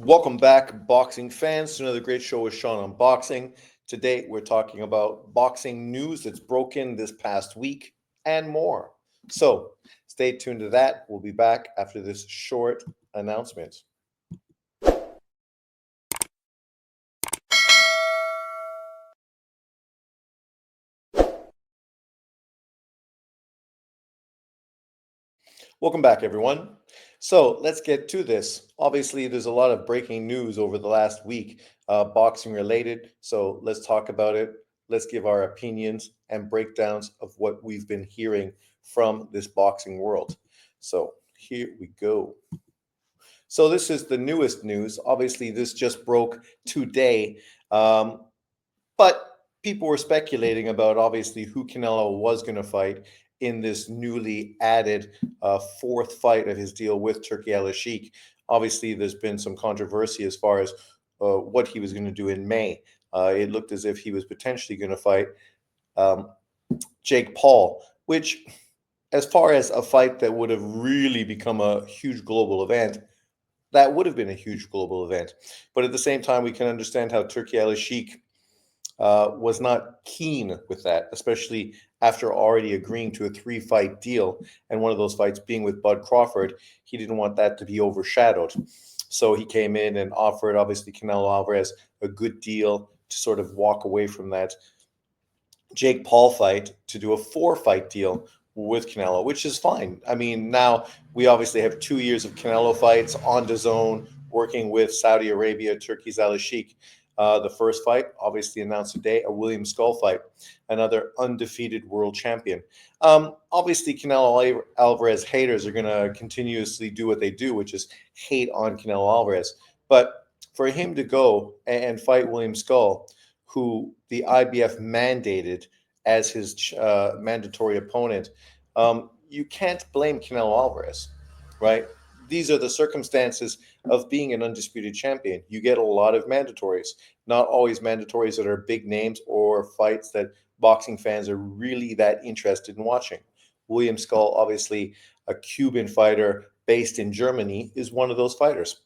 Welcome back, boxing fans, to another great show with Sean on boxing. Today, we're talking about boxing news that's broken this past week and more. So, stay tuned to that. We'll be back after this short announcement. Welcome back, everyone. So let's get to this. Obviously, there's a lot of breaking news over the last week, boxing related. So let's talk about it. Let's give our opinions and breakdowns of what we've been hearing from this boxing world. So here we go. So this is the newest news. Obviously, this just broke today. Um, but people were speculating about obviously who Canelo was going to fight in this newly added fourth fight of his deal with Turki Al Sheikh. Obviously, there's been some controversy as far as what he was going to do in May. It looked as if he was potentially going to fight um, Jake Paul, which, as far as a fight that would have really become a huge global event, that would have been a huge global event. But at the same time, we can understand how Turki Al Sheikh was not keen with that, especially after already agreeing to a three-fight deal, and one of those fights being with Bud Crawford. He didn't want that to be overshadowed. So he came in and offered, obviously, Canelo Alvarez a good deal to sort of walk away from that Jake Paul fight to do a four-fight deal with Canelo, which is fine. I mean, now we obviously have 2 years of Canelo fights on the zone, working with Saudi Arabia, Turkey's Al Sheikh. The first fight, obviously announced today, a William Skull fight, another undefeated world champion. Obviously, Canelo Alvarez haters are going to continuously do what they do, which is hate on Canelo Alvarez. But for him to go and fight William Skull, who the IBF mandated as his mandatory opponent, you can't blame Canelo Alvarez, right? These are the circumstances of being an undisputed champion. You get a lot of mandatories, not always mandatories that are big names or fights that boxing fans are really that interested in watching. William Skull, obviously a Cuban fighter based in Germany, is one of those fighters.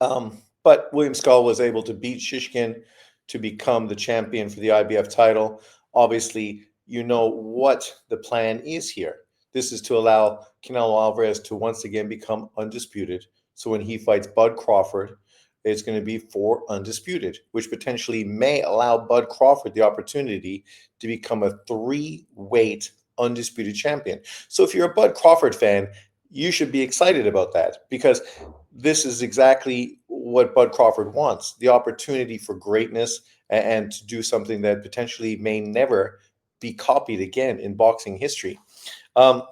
But William Skull was able to beat Shishkin to become the champion for the IBF title. Obviously, you know what the plan is here. This is to allow Canelo Alvarez to once again become undisputed. So when he fights Bud Crawford, it's going to be for undisputed, which potentially may allow Bud Crawford the opportunity to become a three-weight undisputed champion. So if you're a Bud Crawford fan, you should be excited about that, because this is exactly what Bud Crawford wants: the opportunity for greatness and to do something that potentially may never be copied again in boxing history. Um,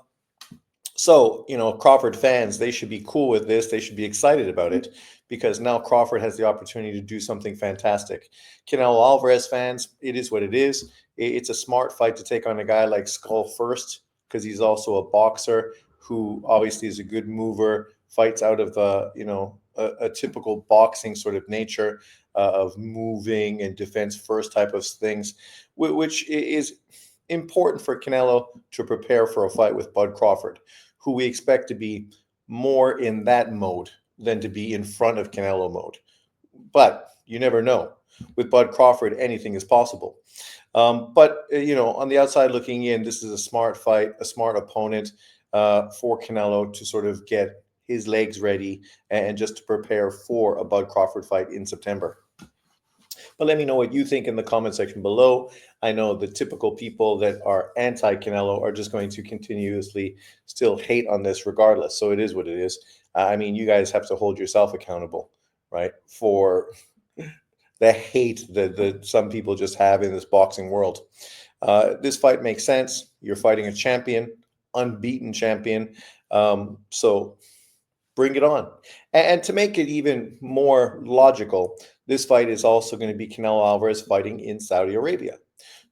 so, Crawford fans, they should be cool with this. They should be excited about it, because now Crawford has the opportunity to do something fantastic. Canelo Alvarez fans, it is what it is. It's a smart fight to take on a guy like Skull first, because he's also a boxer who obviously is a good mover, fights out of a typical boxing sort of nature of moving and defense first type of things, which is important for Canelo to prepare for a fight with Bud Crawford, who we expect to be more in that mode than to be in front of Canelo mode. But you never know. With Bud Crawford, anything is possible. But on the outside looking in, this is a smart fight, a smart opponent for Canelo to sort of get his legs ready and just to prepare for a Bud Crawford fight in September. But let me know what you think in the comment section below. I know the typical people that are anti Canelo are just going to continuously still hate on this regardless. So it is what it is. I mean, you guys have to hold yourself accountable, right, for the hate that some people just have in this boxing world. This fight makes sense. You're fighting a champion, unbeaten champion. So bring it on. And to make it even more logical, this fight is also going to be Canelo Alvarez fighting in Saudi Arabia.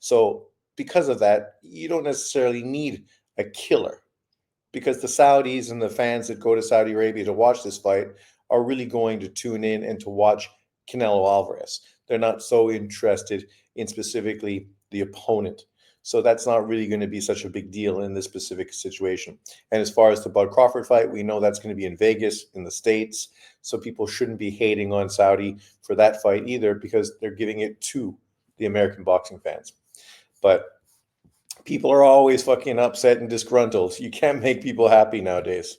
So because of that, you don't necessarily need a killer, because the Saudis and the fans that go to Saudi Arabia to watch this fight are really going to tune in and to watch Canelo Alvarez. They're not so interested in specifically the opponent. So that's not really going to be such a big deal in this specific situation. And as far as the Bud Crawford fight, we know that's going to be in Vegas in the States. So people shouldn't be hating on Saudi for that fight either, because they're giving it to the American boxing fans. But people are always fucking upset and disgruntled. You can't make people happy nowadays.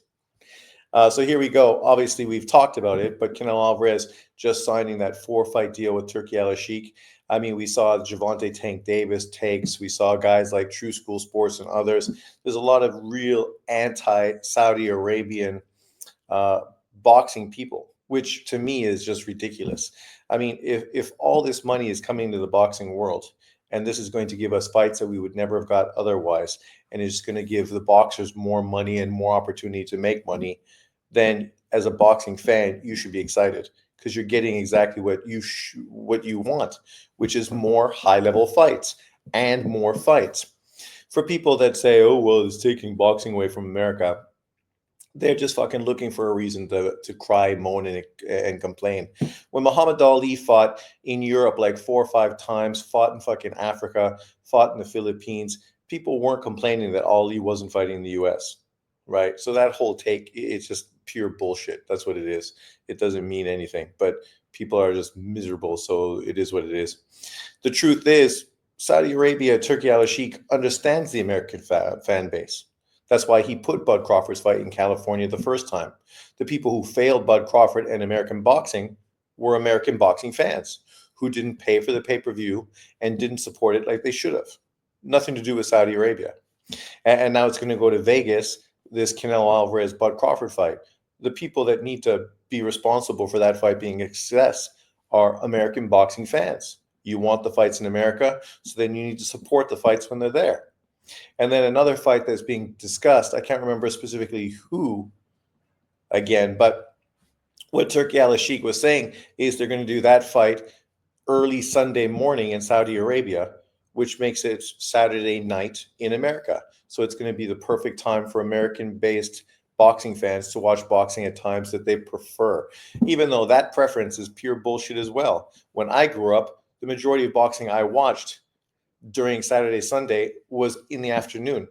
So here we go. Obviously, we've talked about it, but Canelo Alvarez just signing that 4-fight deal with Turki Al-Sheikh. I mean, we saw Gervonta Tank Davis takes. We saw guys like True School Sports and others. There's a lot of real anti-Saudi Arabian boxing people, which to me is just ridiculous. I mean, if all this money is coming to the boxing world, and this is going to give us fights that we would never have got otherwise, and it's going to give the boxers more money and more opportunity to make money, then as a boxing fan, you should be excited, because you're getting exactly what you want, which is more high-level fights and more fights. For people that say, "Oh, well, it's taking boxing away from America," they're just fucking looking for a reason to cry, moan, and complain. When Muhammad Ali fought in Europe like 4 or 5 times, fought in fucking Africa, fought in the Philippines, people weren't complaining that Ali wasn't fighting in the US, right? So that whole take, it's just pure bullshit. That's what it is. It doesn't mean anything, but people are just miserable. So it is what it is. The truth is, Saudi Arabia, Turki Al-Sheikh understands the American fan base. That's why he put Bud Crawford's fight in California the first time. The people who failed Bud Crawford and American boxing were American boxing fans who didn't pay for the pay-per-view and didn't support it like they should have. Nothing to do with Saudi Arabia. And now it's going to go to Vegas, this Canelo Alvarez Bud Crawford fight. The people that need to be responsible for that fight being a success are American boxing fans. You want the fights in America, so then you need to support the fights when they're there. And then another fight that's being discussed, I can't remember specifically who again, but what Turki Al-Sheikh was saying is they're going to do that fight early Sunday morning in Saudi Arabia, which makes it Saturday night in America. So it's going to be the perfect time for American-based boxing fans to watch boxing at times that they prefer, even though that preference is pure bullshit as well. When I grew up, the majority of boxing I watched during Saturday, Sunday was in the afternoon,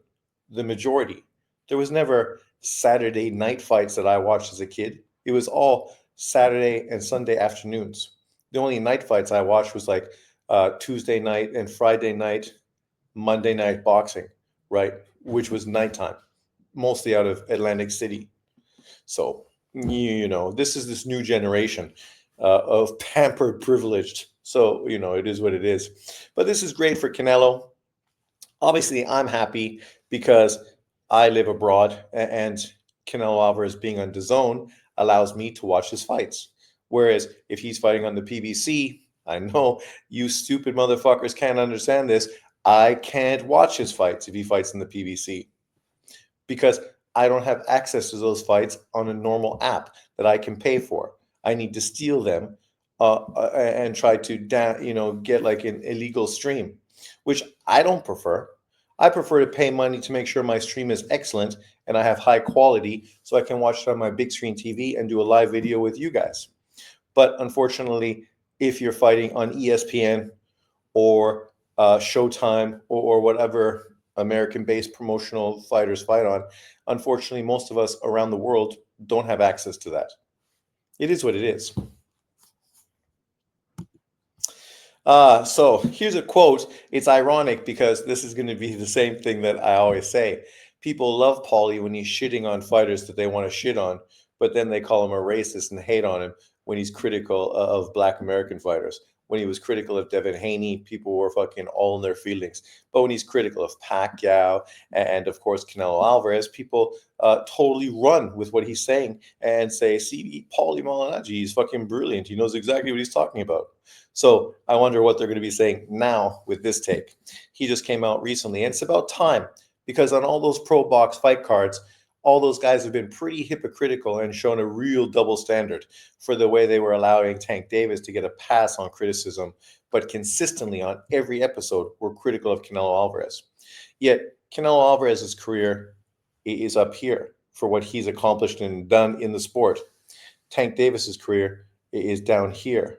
the majority. There was never Saturday night fights that I watched as a kid. It was all Saturday and Sunday afternoons. The only night fights I watched was like Tuesday night and Friday night, Monday night boxing, right? Which was nighttime, mostly out of Atlantic City. So, this is this new generation of pampered, privileged. So, it is what it is. But this is great for Canelo. Obviously, I'm happy because I live abroad, and Canelo Alvarez being on DAZN allows me to watch his fights. Whereas if he's fighting on the PBC, I know you stupid motherfuckers can't understand this. I can't watch his fights if he fights in the PBC, because I don't have access to those fights on a normal app that I can pay for. I need to steal them and try to get like an illegal stream, which I don't prefer. I prefer to pay money to make sure my stream is excellent and I have high quality, so I can watch it on my big screen TV and do a live video with you guys. But unfortunately, if you're fighting on ESPN or Showtime or whatever American-based promotional fighters fight on, unfortunately, most of us around the world don't have access to that. It is what it is. So here's a quote. It's ironic because this is going to be the same thing that I always say. People love Paulie when he's shitting on fighters that they want to shit on, but then they call him a racist and hate on him when he's critical of Black American fighters. When he was critical of Devin Haney, people were fucking all in their feelings. But when he's critical of Pacquiao and of course Canelo Alvarez, people totally run with what he's saying and say, see, Paulie Malignaggi, he's fucking brilliant. He knows exactly what he's talking about. So I wonder what they're going to be saying now with this take. He just came out recently, and it's about time, because on all those pro box fight cards, all those guys have been pretty hypocritical and shown a real double standard for the way they were allowing Tank Davis to get a pass on criticism, but consistently on every episode were critical of Canelo Alvarez. Yet Canelo Alvarez's career is up here for what he's accomplished and done in the sport. Tank Davis's career is down here,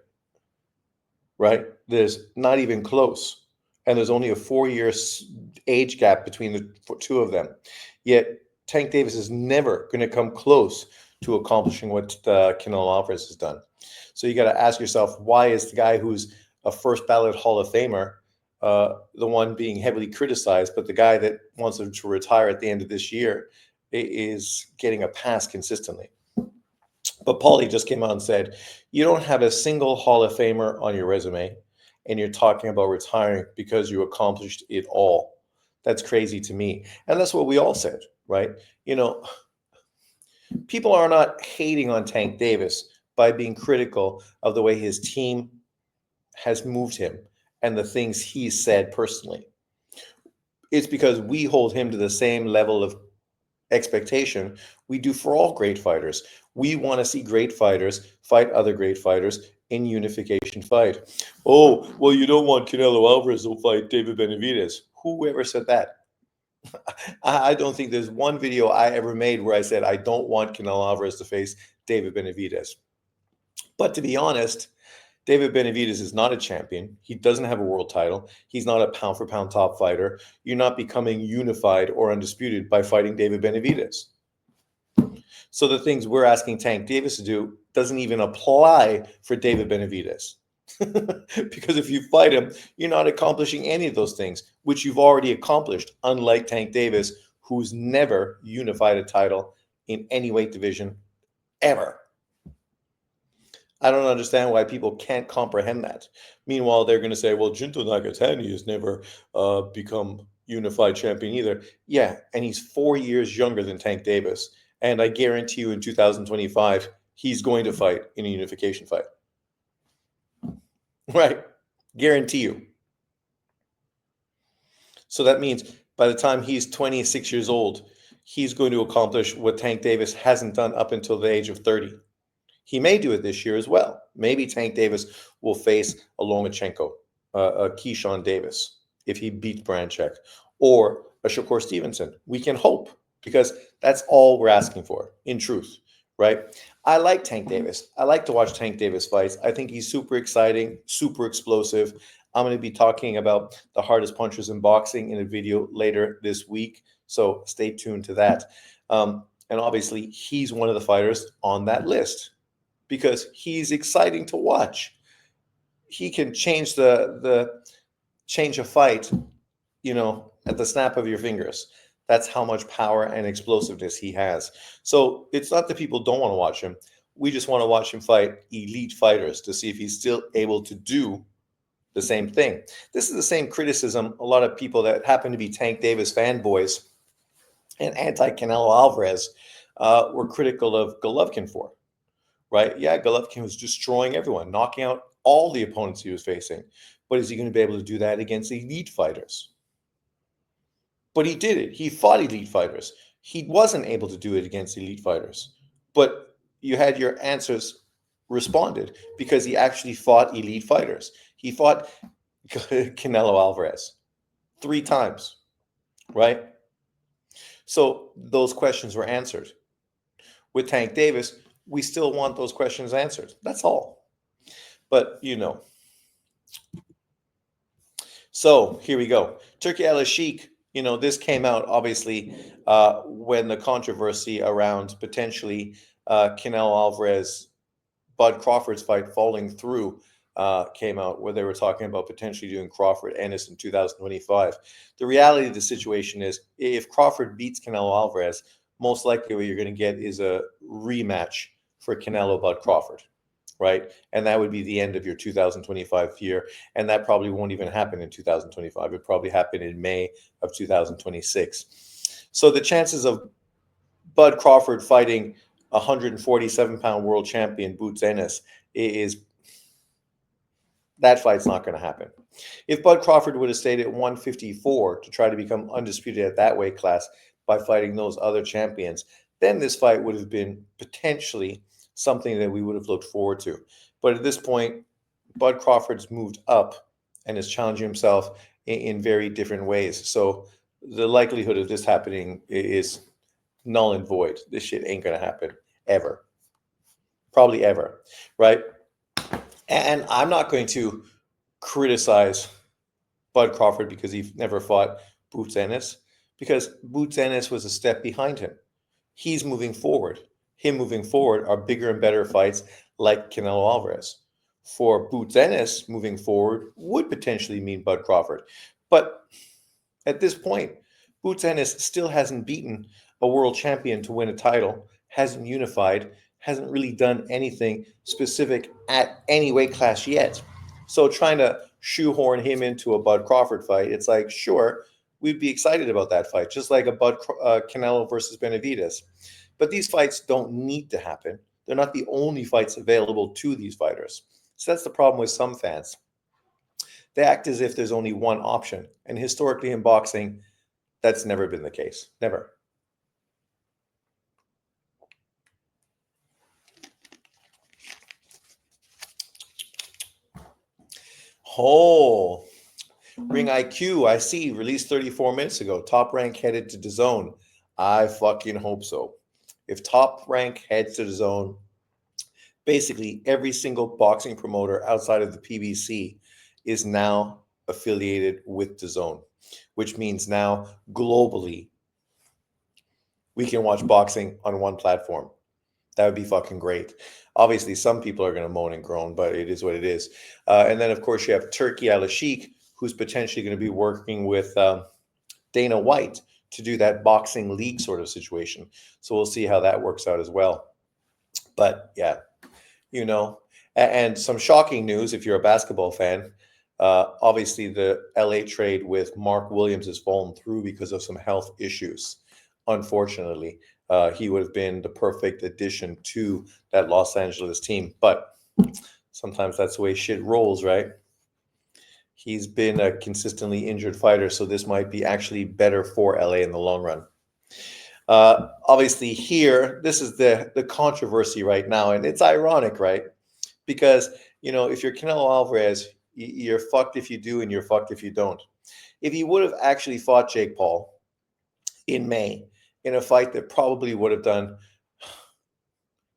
right? There's not even close. and there's only a 4-year age gap between the two of them. Yet Tank Davis is never going to come close to accomplishing what Canelo Alvarez has done. So you got to ask yourself, why is the guy who's a first ballot Hall of Famer the one being heavily criticized, but the guy that wants him to retire at the end of this year is getting a pass consistently? But Paulie just came out and said, you don't have a single Hall of Famer on your resume, and you're talking about retiring because you accomplished it all. That's crazy to me. And that's what we all said, right? You know, people are not hating on Tank Davis by being critical of the way his team has moved him and the things he's said personally. It's because we hold him to the same level of expectation we do for all great fighters. We want to see great fighters fight other great fighters in unification fight. Oh, well, you don't want Canelo Alvarez to fight David Benavidez. Whoever said that? I don't think there's one video I ever made where I said I don't want Canelo Alvarez to face David Benavidez. But to be honest, David Benavidez is not a champion. He doesn't have a world title. He's not a pound for pound top fighter. You're not becoming unified or undisputed by fighting David Benavidez. So the things we're asking Tank Davis to do doesn't even apply for David Benavidez. Because if you fight him, you're not accomplishing any of those things, which you've already accomplished, unlike Tank Davis, who's never unified a title in any weight division ever. I don't understand why people can't comprehend that. Meanwhile, they're going to say, well, Junto Nakatani has never become unified champion either. Yeah, and he's 4 years younger than Tank Davis. And I guarantee you in 2025, he's going to fight in a unification fight. Right? Guarantee you. So that means by the time he's 26 years old, he's going to accomplish what Tank Davis hasn't done up until the age of 30. He may do it this year as well. Maybe Tank Davis will face a Lomachenko, a Keyshawn Davis, if he beats Branchek, or a Shakur Stevenson. We can hope, because that's all we're asking for, in truth, right? I like Tank Davis. I like to watch Tank Davis fights. I think he's super exciting, super explosive. I'm going to be talking about the hardest punchers in boxing in a video later this week, so stay tuned to that. And obviously, he's one of the fighters on that list, because he's exciting to watch. He can change change a fight, at the snap of your fingers. That's how much power and explosiveness he has. So it's not that people don't want to watch him. We just want to watch him fight elite fighters to see if he's still able to do the same thing. This is the same criticism a lot of people that happen to be Tank Davis fanboys and anti-Canelo Alvarez were critical of Golovkin for. Right? Yeah, Golovkin was destroying everyone, knocking out all the opponents he was facing. But is he going to be able to do that against elite fighters? But he did it. He fought elite fighters. He wasn't able to do it against elite fighters. But you had your answers responded because he actually fought elite fighters. He fought Canelo Alvarez 3 times, right? So those questions were answered. With Tank Davis, we still want those questions answered. That's all. But, So here we go. Turki Al-Sheikh, this came out obviously when the controversy around potentially Canelo Alvarez, Bud Crawford's fight falling through came out, where they were talking about potentially doing Crawford Ennis in 2025. The reality of the situation is, if Crawford beats Canelo Alvarez, most likely what you're going to get is a rematch for Canelo Bud Crawford, right? And that would be the end of your 2025 year. And that probably won't even happen in 2025. It probably happen in May of 2026. So the chances of Bud Crawford fighting 147-pound world champion Boots Ennis is, that fight's not going to happen. If Bud Crawford would have stayed at 154 to try to become undisputed at that weight class by fighting those other champions, then this fight would have been potentially something that we would have looked forward to. But at this point, Bud Crawford's moved up and is challenging himself in very different ways. So the likelihood of this happening is null and void. This shit ain't going to happen ever. Probably ever, right? And I'm not going to criticize Bud Crawford because he never fought Boots Ennis, because Boots Ennis was a step behind him. He's moving forward. Him moving forward are bigger and better fights like Canelo Alvarez. For Boots Ennis, moving forward would potentially mean Bud Crawford. But at this point, Boots Ennis still hasn't beaten a world champion to win a title, hasn't unified, hasn't really done anything specific at any weight class yet. So trying to shoehorn him into a Bud Crawford fight, it's like, sure, we'd be excited about that fight, just like a Canelo versus Benavidez. But these fights don't need to happen. They're not the only fights available to these fighters. So that's the problem with some fans. They act as if there's only one option. And historically in boxing, that's never been the case. Never. Oh, Ring IQ, I see, released 34 minutes ago. Top Rank headed to DAZN. I fucking hope so. If Top Rank heads to DAZN, basically every single boxing promoter outside of the PBC is now affiliated with DAZN, which means now globally we can watch boxing on one platform. That would be fucking great. Obviously, some people are going to moan and groan, but it is what it is. And then, of course, you have Turki Al-Sheikh, who's potentially going to be working with Dana White to do that boxing league sort of situation. So we'll see how that works out as well. But yeah, you know, and some shocking news if you're a basketball fan. Obviously, the LA trade with Mark Williams has fallen through because of some health issues. Unfortunately, he would have been the perfect addition to that Los Angeles team. But sometimes that's the way shit rolls, right? He's been a consistently injured fighter, so this might be actually better for LA in the long run. Obviously, here, this is the controversy right now, and it's ironic, right? Because, you know, if you're Canelo Alvarez, you're fucked if you do, and you're fucked if you don't. If he would have actually fought Jake Paul in May in a fight that probably would have done,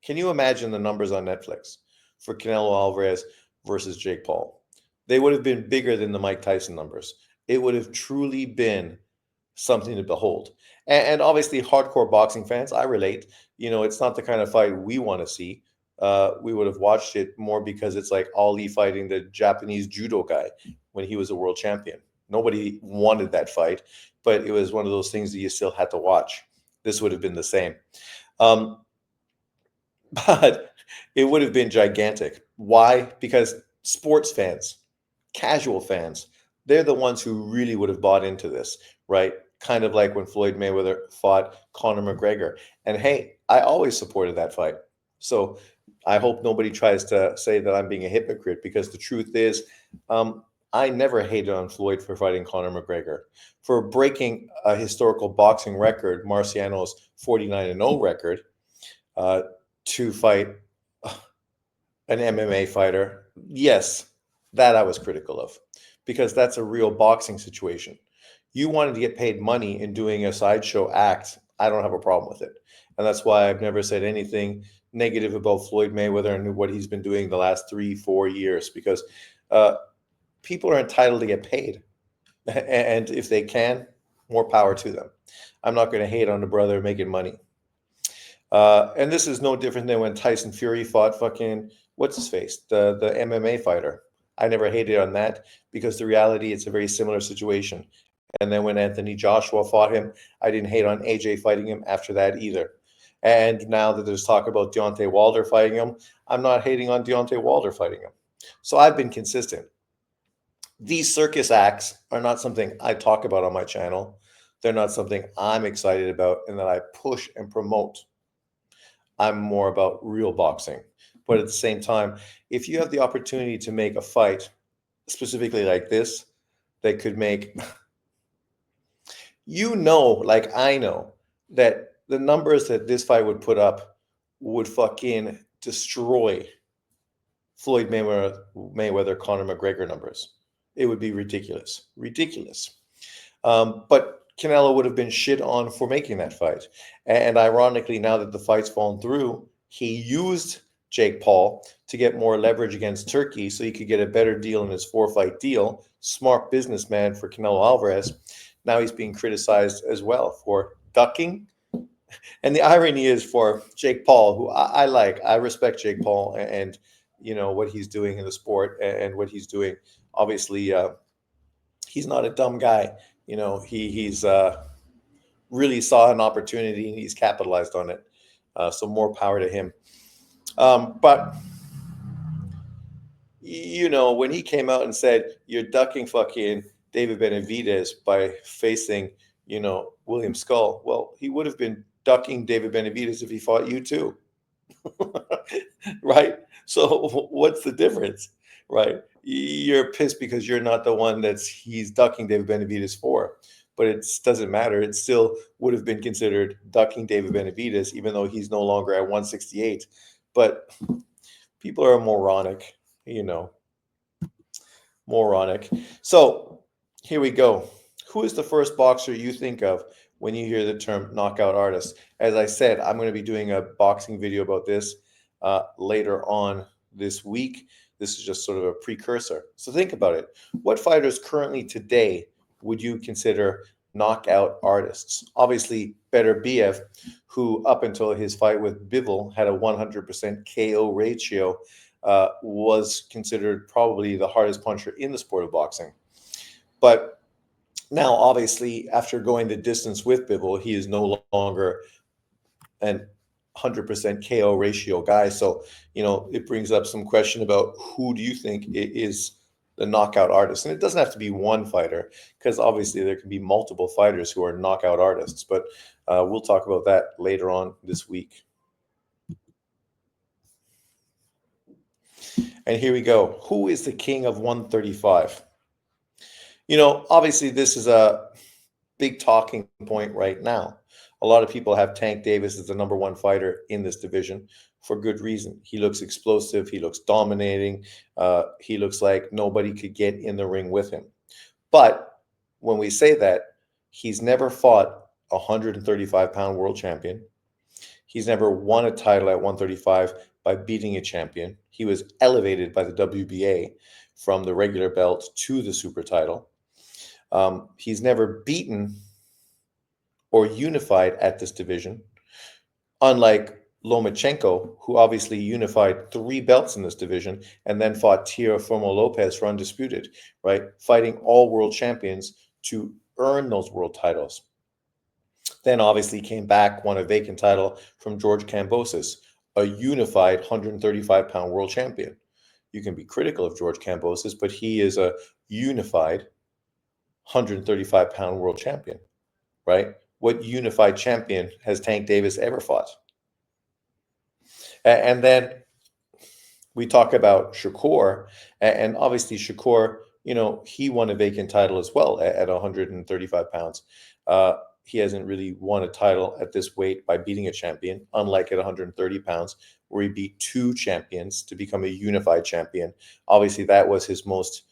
can you imagine the numbers on Netflix for Canelo Alvarez versus Jake Paul? They would have been bigger than the Mike Tyson numbers. It would have truly been something to behold. And obviously, hardcore boxing fans, I relate. You know, it's not the kind of fight we want to see. We would have watched it more because it's like Ali fighting the Japanese judo guy when he was a world champion. Nobody wanted that fight, but it was one of those things that you still had to watch. This would have been the same. But it would have been gigantic. Why? Because sports fans, casual fans, they're the ones who really would have bought into this, right? Kind of like when Floyd Mayweather fought Conor McGregor. And hey, I always supported that fight. So I hope nobody tries to say that I'm being a hypocrite, because the truth is, I never hated on Floyd for fighting Conor McGregor. For breaking a historical boxing record, Marciano's 49-0 record, to fight an MMA fighter, yes, that I was critical of, because that's a real boxing situation. You wanted to get paid money in doing a sideshow act, I don't have a problem with it. And that's why I've never said anything negative about Floyd Mayweather and what he's been doing the last 3-4 years, because people are entitled to get paid. And if they can, more power to them. I'm not going to hate on the brother making money. And this is no different than when Tyson Fury fought fucking, what's his face, the MMA fighter. I never hated on that, because the reality, it's a very similar situation. And then when Anthony Joshua fought him, I didn't hate on AJ fighting him after that either. And now that there's talk about Deontay Wilder fighting him, I'm not hating on Deontay Wilder fighting him. So I've been consistent. These circus acts are not something I talk about on my channel. They're not something I'm excited about and that I push and promote. I'm more about real boxing. But at the same time, if you have the opportunity to make a fight specifically like this that could make, you know, like I know, that the numbers that this fight would put up would fucking destroy Floyd Mayweather, Conor McGregor numbers. It would be ridiculous. Ridiculous. But Canelo would have been shit on for making that fight. And ironically, now that the fight's fallen through, he used Jake Paul to get more leverage against Turkey so he could get a better deal in his 4-fight deal. Smart businessman for Canelo Alvarez. Now he's being criticized as well for ducking. And the irony is for Jake Paul, who I like. I respect Jake Paul and what he's doing in the sport and what he's doing. Obviously, he's not a dumb guy. He's really saw an opportunity and he's capitalized on it. So more power to him. But when he came out and said you're ducking fucking David Benavidez by facing William Skull, well, he would have been ducking David Benavidez if he fought you too. Right? So what's the difference? Right? You're pissed because you're not the one he's ducking David Benavidez for. But it doesn't matter. It still would have been considered ducking David Benavidez, even though he's no longer at 168. But people are moronic, moronic. So here we go. Who is the first boxer you think of when you hear the term knockout artist? As I said, I'm going to be doing a boxing video about this later on this week. This is just sort of a precursor. So think about it. What fighters currently today would you consider knockout artists? Obviously, Beterbiev, who up until his fight with Bivol had a 100% KO ratio, was considered probably the hardest puncher in the sport of boxing. But now, obviously, after going the distance with Bivol, he is no longer an 100% KO ratio guy. So, it brings up some question about who do you think is the knockout artist? And it doesn't have to be one fighter, because obviously there can be multiple fighters who are knockout artists. But we'll talk about that later on this week. And here we go. Who is the king of 135? Obviously this is a big talking point right now. A lot of people have Tank Davis as the number one fighter in this division for good reason. He looks explosive. He looks dominating. He looks like nobody could get in the ring with him. But when we say that, he's never fought a 135-pound world champion. He's never won a title at 135 by beating a champion. He was elevated by the WBA from the regular belt to the super title. He's never beaten or unified at this division, unlike Lomachenko, who obviously unified 3 belts in this division and then fought Teofimo Lopez for undisputed, right? Fighting all world champions to earn those world titles. Then obviously came back, won a vacant title from George Kambosos, a unified 135-pound world champion. You can be critical of George Kambosos, but he is a unified 135-pound world champion, right? What unified champion has Tank Davis ever fought? And then we talk about Shakur, and obviously Shakur, he won a vacant title as well at 135 pounds. He hasn't really won a title at this weight by beating a champion, unlike at 130 pounds, where he beat 2 champions to become a unified champion. Obviously, that was his most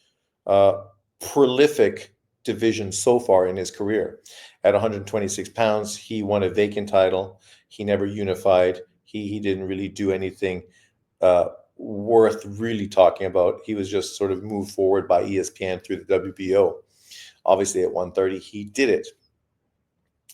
prolific division so far in his career. At 126 pounds, he won a vacant title. He never unified. He didn't really do anything worth really talking about. He was just sort of moved forward by ESPN through the WBO. Obviously, at 130, he did it.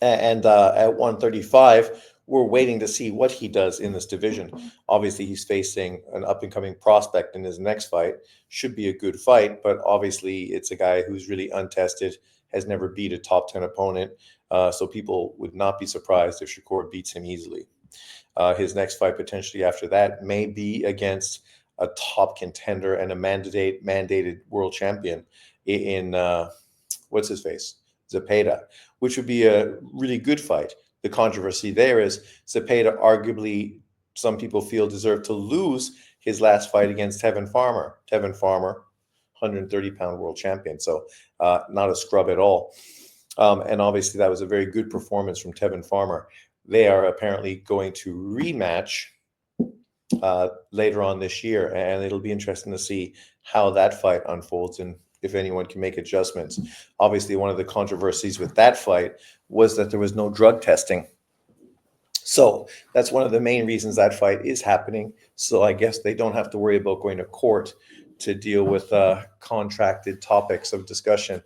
And at 135, we're waiting to see what he does in this division. Obviously, he's facing an up-and-coming prospect in his next fight. Should be a good fight, but obviously it's a guy who's really untested, has never beat a top 10 opponent. So people would not be surprised if Shakur beats him easily. His next fight potentially after that may be against a top contender and a mandated world champion in what's his face? Zepeda, which would be a really good fight. The controversy there is Zepeda arguably, some people feel, deserved to lose his last fight against Tevin Farmer. Tevin Farmer, 130-pound world champion, so not a scrub at all. And obviously that was a very good performance from Tevin Farmer. They are apparently going to rematch later on this year, and it'll be interesting to see how that fight unfolds and if anyone can make adjustments. Obviously, one of the controversies with that fight was that there was no drug testing. So that's one of the main reasons that fight is happening. So I guess they don't have to worry about going to court to deal with contracted topics of discussion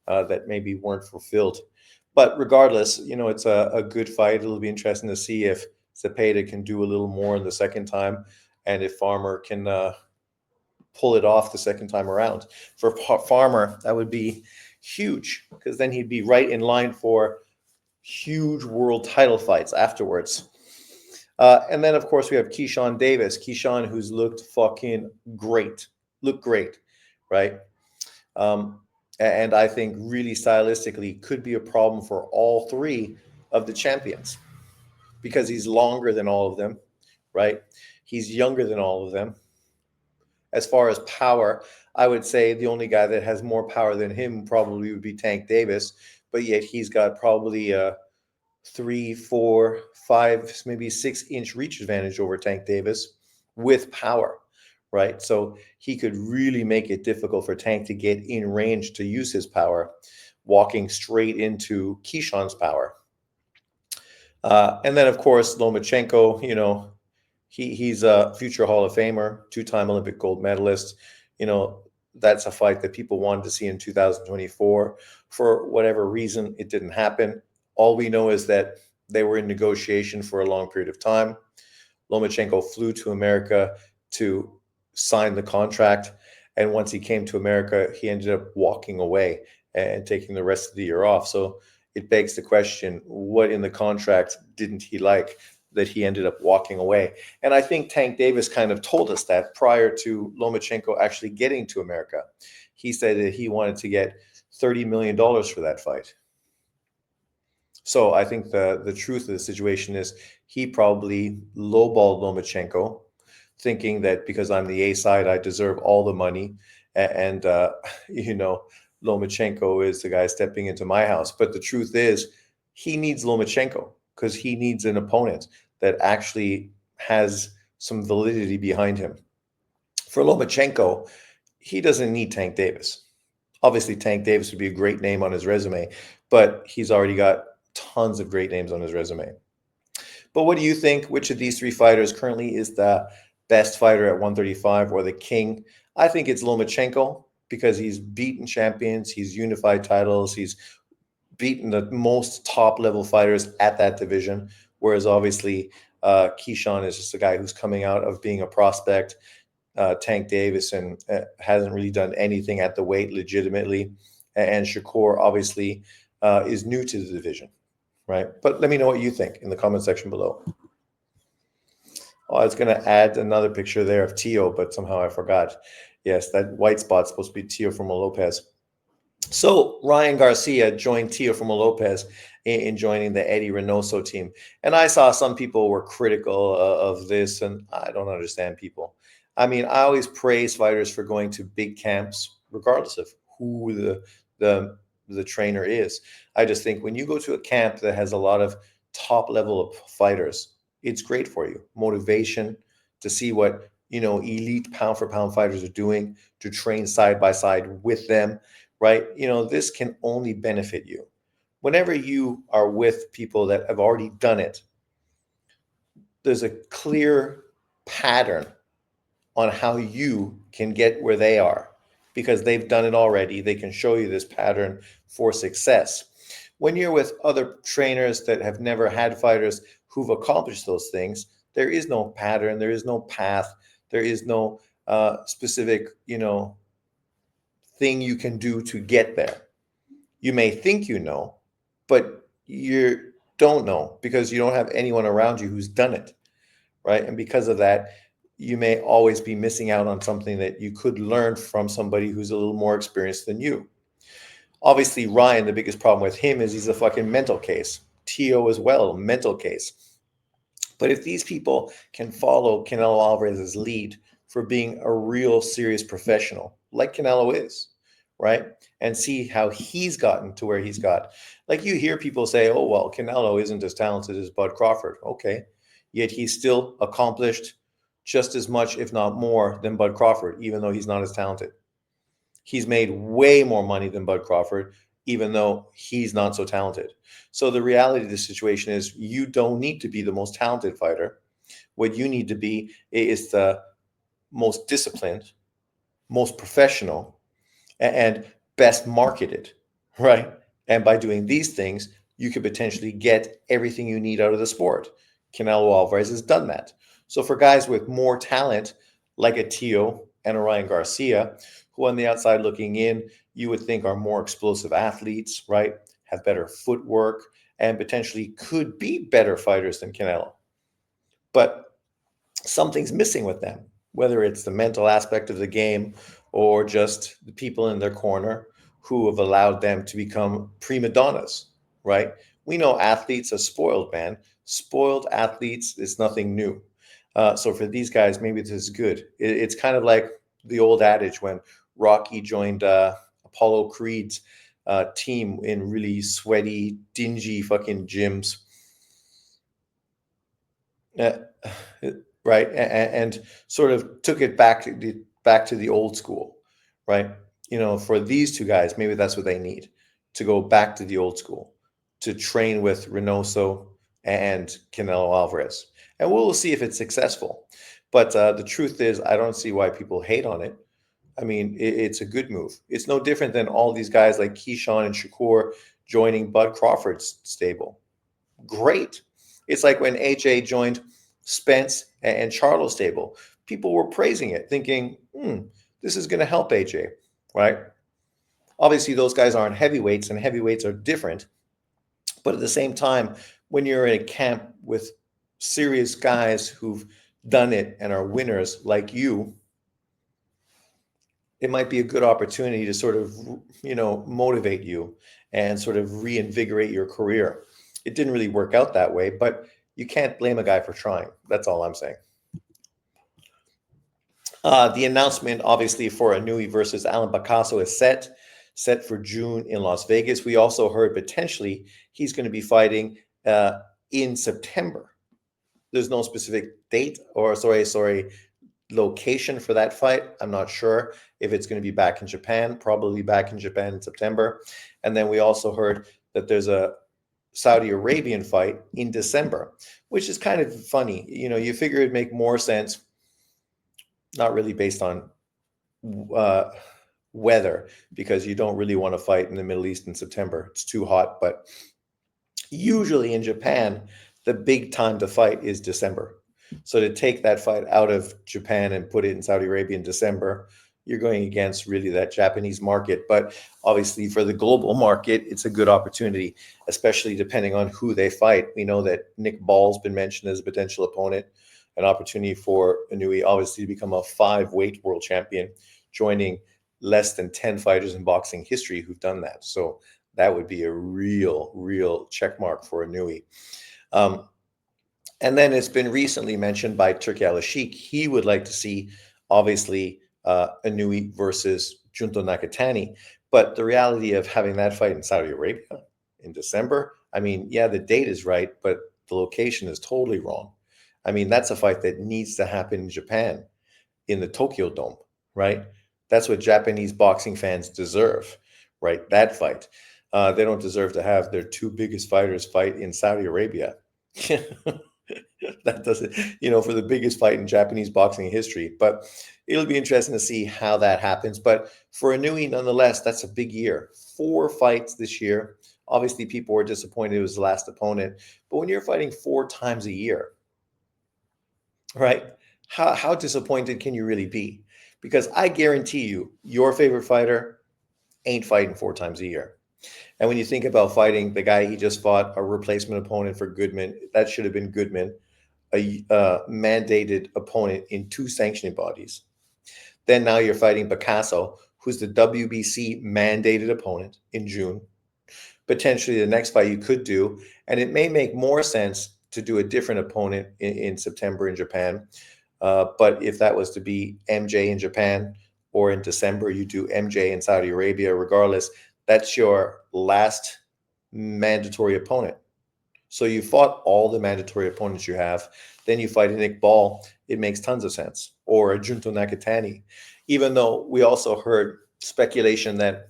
that maybe weren't fulfilled. But regardless, it's a good fight. It'll be interesting to see if Zepeda can do a little more in the second time, and if Farmer can pull it off the second time around. For Farmer, that would be huge, because then he'd be right in line for huge world title fights afterwards. And then, of course, we have Keyshawn Davis. Keyshawn, who's looked fucking great. Looked great, right? And I think really stylistically could be a problem for all three of the champions, because he's longer than all of them, right? He's younger than all of them. As far as power, I would say the only guy that has more power than him probably would be Tank Davis, but yet he's got probably a 3, 4, 5, maybe 6-inch reach advantage over Tank Davis with power, right? So he could really make it difficult for Tank to get in range to use his power, walking straight into Keyshawn's power. And then, of course, Lomachenko, he's a future Hall of Famer, 2-time Olympic gold medalist. That's a fight that people wanted to see in 2024. For whatever reason, it didn't happen. All we know is that they were in negotiation for a long period of time. Lomachenko flew to America to sign the contract. And once he came to America, he ended up walking away and taking the rest of the year off. So it begs the question, what in the contract didn't he like that he ended up walking away? And I think Tank Davis kind of told us that prior to Lomachenko actually getting to America. He said that he wanted to get $30 million for that fight. So I think the truth of the situation is he probably lowballed Lomachenko, thinking that because I'm the A side, I deserve all the money. And Lomachenko is the guy stepping into my house. But the truth is, he needs Lomachenko because he needs an opponent that actually has some validity behind him. For Lomachenko, he doesn't need Tank Davis. Obviously, Tank Davis would be a great name on his resume, but he's already got tons of great names on his resume. But what do you think? Which of these three fighters currently is the best fighter at 135 or the king? I think it's Lomachenko, because he's beaten champions, he's unified titles, he's beaten the most top level fighters at that division. Whereas obviously Keyshawn is just a guy who's coming out of being a prospect. Tank Davis and hasn't really done anything at the weight legitimately. And Shakur obviously is new to the division, right? But let me know what you think in the comment section below. Oh, I was going to add another picture there of Tio, but somehow I forgot. Yes, that white spot's supposed to be Teofimo Lopez. So Ryan Garcia joined Teofimo Lopez in joining the Eddie Reynoso team. And I saw some people were critical of this, and I don't understand people. I mean, I always praise fighters for going to big camps, regardless of who the trainer is. I just think when you go to a camp that has a lot of top level of fighters, it's great for you. Motivation to see what elite pound for pound fighters are doing, to train side by side with them, right? This can only benefit you. Whenever you are with people that have already done it, there's a clear pattern on how you can get where they are, because they've done it already. They can show you this pattern for success. When you're with other trainers that have never had fighters who've accomplished those things, there is no pattern, there is no path, there is no specific, thing you can do to get there. You may think you know, but you don't know because you don't have anyone around you who's done it, right? And because of that, you may always be missing out on something that you could learn from somebody who's a little more experienced than you. Obviously, Ryan, the biggest problem with him is he's a fucking mental case. Tio as well, mental case. But if these people can follow Canelo Alvarez's lead for being a real serious professional, like Canelo is, right? And see how he's gotten to where he's got. Like you hear people say, oh, well, Canelo isn't as talented as Bud Crawford. Okay. Yet he's still accomplished just as much, if not more, than Bud Crawford, even though he's not as talented. He's made way more money than Bud Crawford, even though he's not so talented. So the reality of the situation is you don't need to be the most talented fighter. What you need to be is the most disciplined, most professional, and best marketed, right? And by doing these things, you could potentially get everything you need out of the sport. Canelo Alvarez has done that. So for guys with more talent, like a Tio and a Ryan Garcia, who on the outside looking in, you would think are more explosive athletes, right? Have better footwork and potentially could be better fighters than Canelo. But something's missing with them, whether it's the mental aspect of the game or just the people in their corner who have allowed them to become prima donnas, right? We know athletes are spoiled, man. Spoiled athletes is nothing new. So for these guys, maybe this is good. It's kind of like the old adage when Rocky joined Apollo Creed's team in really sweaty, dingy fucking gyms. Uh, right, and sort of took it back to the old school, right? For these two guys, maybe that's what they need, to go back to the old school, to train with Reynoso and Canelo Alvarez, and we'll see if it's successful. But the truth is, I don't see why people hate on it. I mean, it's a good move. It's no different than all these guys like Keyshawn and Shakur joining Bud Crawford's stable. Great. It's like when AJ joined Spence and Charlo's stable. People were praising it, thinking, this is going to help AJ, right? Obviously, those guys aren't heavyweights, and heavyweights are different. But at the same time, when you're in a camp with serious guys who've done it and are winners like you, it might be a good opportunity to sort of, motivate you and sort of reinvigorate your career. It didn't really work out that way, but you can't blame a guy for trying. That's all I'm saying. The announcement, obviously, for Inoue versus Alan Picasso is set for June in Las Vegas. We also heard potentially he's going to be fighting in September. There's no specific date or location for that fight. I'm not sure if it's going to be back in Japan, probably back in Japan in September. And then we also heard that there's a Saudi Arabian fight in December, which is kind of funny. You figure it'd make more sense, not really based on weather, because you don't really want to fight in the Middle East in September. It's too hot. But usually in Japan, the big time to fight is December. So to take that fight out of Japan and put it in Saudi Arabia in December, you're going against really that Japanese market. But obviously for the global market, it's a good opportunity, especially depending on who they fight. We know that Nick Ball's been mentioned as a potential opponent, an opportunity for Inoue obviously to become a 5-weight world champion, joining less than 10 fighters in boxing history who've done that. So that would be a real check mark for Inoue. And then it's been recently mentioned by Turki Al-Sheikh. He would like to see, obviously, Inoue versus Junto Nakatani. But the reality of having that fight in Saudi Arabia in December, I mean, yeah, the date is right, but the location is totally wrong. I mean, that's a fight that needs to happen in Japan, in the Tokyo Dome, right? That's what Japanese boxing fans deserve, right? That fight. They don't deserve to have their two biggest fighters fight in Saudi Arabia. That doesn't, for the biggest fight in Japanese boxing history. But it'll be interesting to see how that happens. But for Inoue, nonetheless, that's a big year. 4 fights this year. Obviously, people were disappointed it was the last opponent. But when you're fighting 4 times a year, right, how disappointed can you really be? Because I guarantee you, your favorite fighter ain't fighting 4 times a year. And when you think about fighting the guy he just fought, a replacement opponent for Goodman, that should have been Goodman, a mandated opponent in 2 sanctioning bodies. Then now you're fighting Picasso, who's the WBC mandated opponent in June. Potentially the next fight you could do, and it may make more sense to do a different opponent in September in Japan. But if that was to be MJ in Japan, or in December you do MJ in Saudi Arabia, regardless, that's your last mandatory opponent. So you fought all the mandatory opponents you have. Then you fight a Nick Ball. It makes tons of sense. Or a Junto Nakatani. Even though we also heard speculation that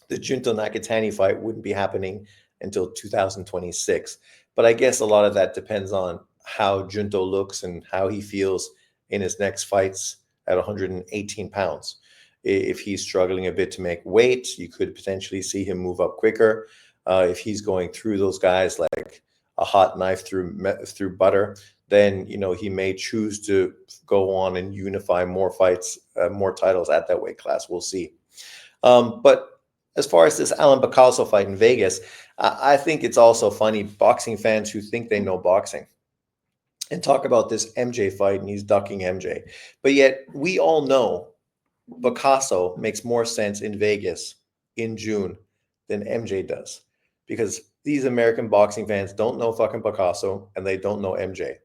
the Junto Nakatani fight wouldn't be happening until 2026. But I guess a lot of that depends on how Junto looks and how he feels in his next fights at 118 pounds. If he's struggling a bit to make weight, you could potentially see him move up quicker. If he's going through those guys like a hot knife through butter, then he may choose to go on and unify more fights, more titles at that weight class. We'll see. But as far as this Alan Picasso fight in Vegas, I think it's also funny boxing fans who think they know boxing and talk about this MJ fight and he's ducking MJ. But yet we all know Picasso makes more sense in Vegas in June than MJ does because these American boxing fans don't know fucking Picasso and they don't know MJ.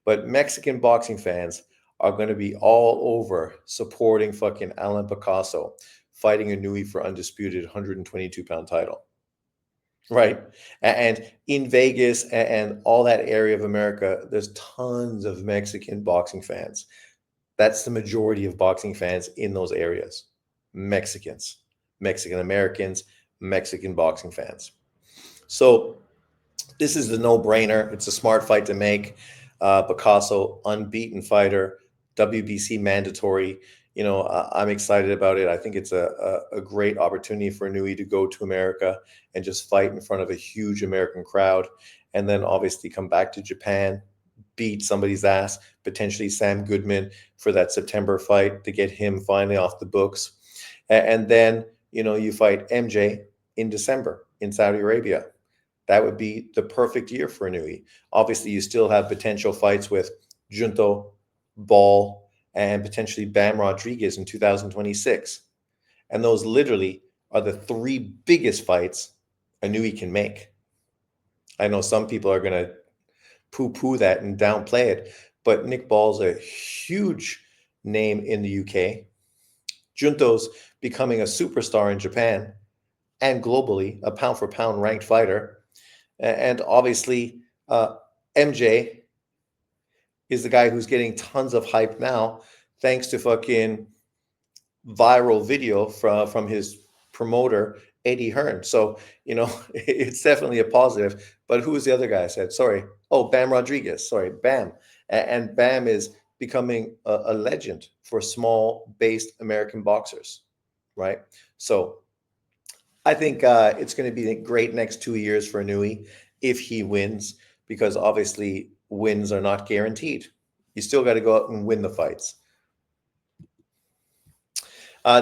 But Mexican boxing fans are going to be all over supporting fucking Alan Picasso fighting Inoue for undisputed 122-pound title. Right. And in Vegas and all that area of America, there's tons of Mexican boxing fans. That's the majority of boxing fans in those areas. Mexicans, Mexican Americans, Mexican boxing fans. So this is the no-brainer. It's a smart fight to make. Picasso, unbeaten fighter, WBC mandatory. I'm excited about it. I think it's a great opportunity for Inoue to go to America and just fight in front of a huge American crowd, and then obviously come back to Japan, beat somebody's ass, potentially Sam Goodman for that September fight to get him finally off the books. And then, you fight MJ in December in Saudi Arabia. That would be the perfect year for Inoue. Obviously, you still have potential fights with Junto, Ball, and potentially Bam Rodriguez in 2026. And those literally are the three biggest fights Inoue can make. I know some people are going to poo-poo that and downplay it, but Nick Ball's a huge name in the UK. Junto's becoming a superstar in Japan and globally, a pound-for-pound ranked fighter. And obviously, MJ is the guy who's getting tons of hype now, thanks to fucking viral video from his promoter, Eddie Hearn. So, it's definitely a positive. But who was the other guy I said? Sorry. Oh, Bam Rodriguez. Sorry, Bam. And Bam is becoming a legend for small-based American boxers, right? So I think it's going to be a great next 2 years for Inoue if he wins, because obviously wins are not guaranteed. You still got to go out and win the fights.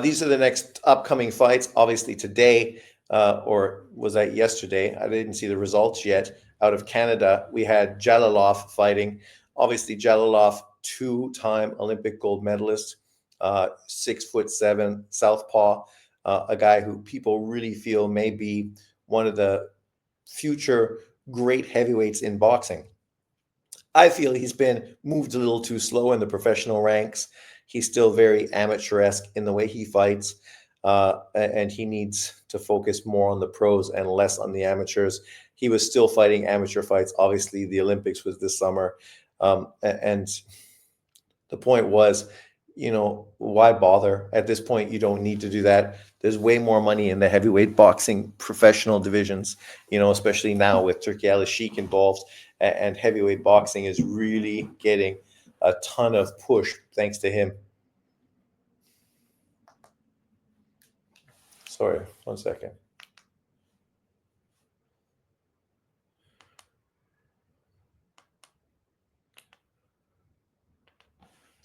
These are the next upcoming fights. Obviously today, or was that yesterday? I didn't see the results yet. Out of Canada, we had Jalilov fighting. Obviously, Jalilov, two-time Olympic gold medalist, 6'7" southpaw, a guy who people really feel may be one of the future great heavyweights in boxing. I feel he's been moved a little too slow in the professional ranks. He's still very amateur-esque in the way he fights, and he needs to focus more on the pros and less on the amateurs. He was still fighting amateur fights. Obviously, the Olympics was this summer, and the point was, why bother? At this point, you don't need to do that. There's way more money in the heavyweight boxing professional divisions, especially now with Turki Al-Sheikh involved, and heavyweight boxing is really getting a ton of push thanks to him. Sorry, 1 second.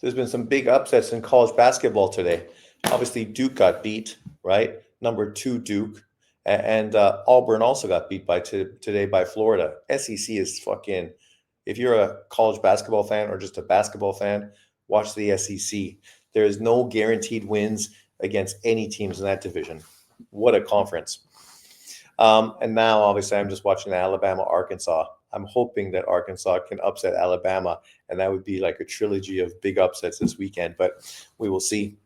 There's been some big upsets in college basketball today. Obviously, Duke got beat, right? Number 2 Duke. And Auburn also got beat today by Florida. SEC is fucking, if you're a college basketball fan or just a basketball fan, watch the SEC. There is no guaranteed wins against any teams in that division. What a conference. And now, obviously, I'm just watching the Alabama-Arkansas. I'm hoping that Arkansas can upset Alabama, and that would be like a trilogy of big upsets this weekend, but we will see.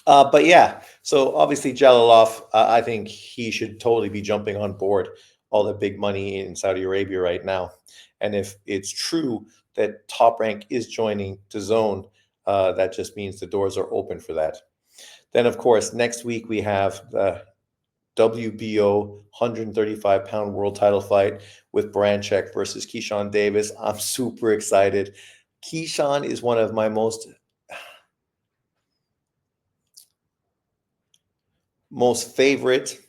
But yeah, so obviously Jalilov, I think he should totally be jumping on board all the big money in Saudi Arabia right now. And if it's true that Top Rank is joining DAZN, that just means the doors are open for that. Then, of course, next week we have the WBO 135-pound world title fight with Branchek versus Keyshawn Davis. I'm super excited. Keyshawn is one of my most favorite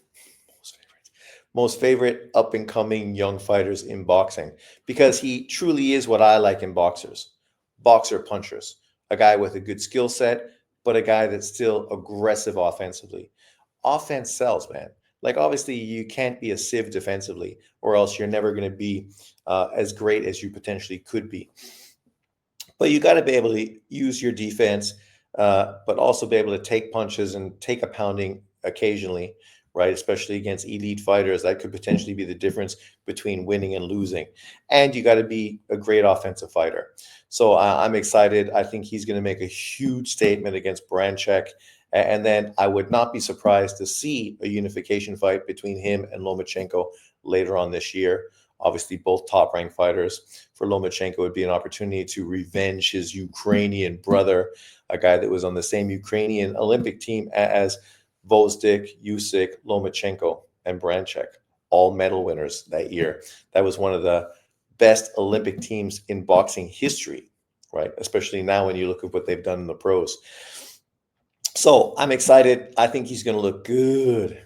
up and coming young fighters in boxing, because he truly is what I like in boxers: boxer punchers, a guy with a good skill set, but a guy that's still aggressive offensively. Offense sells, man. Like, obviously, you can't be a sieve defensively, or else you're never going to be as great as you potentially could be. But you got to be able to use your defense, but also be able to take punches and take a pounding occasionally, right? Especially against elite fighters, that could potentially be the difference between winning and losing. And you got to be a great offensive fighter. So I'm excited. I think he's going to make a huge statement against Branchek. And then I would not be surprised to see a unification fight between him and Lomachenko later on this year. Obviously, both top-ranked fighters. For Lomachenko, it would be an opportunity to revenge his Ukrainian brother, a guy that was on the same Ukrainian Olympic team as Gvozdyk, Usyk, Lomachenko, and Branchek, all medal winners that year. That was one of the best Olympic teams in boxing history, right? Especially now when you look at what they've done in the pros. So I'm excited. I think he's going to look good.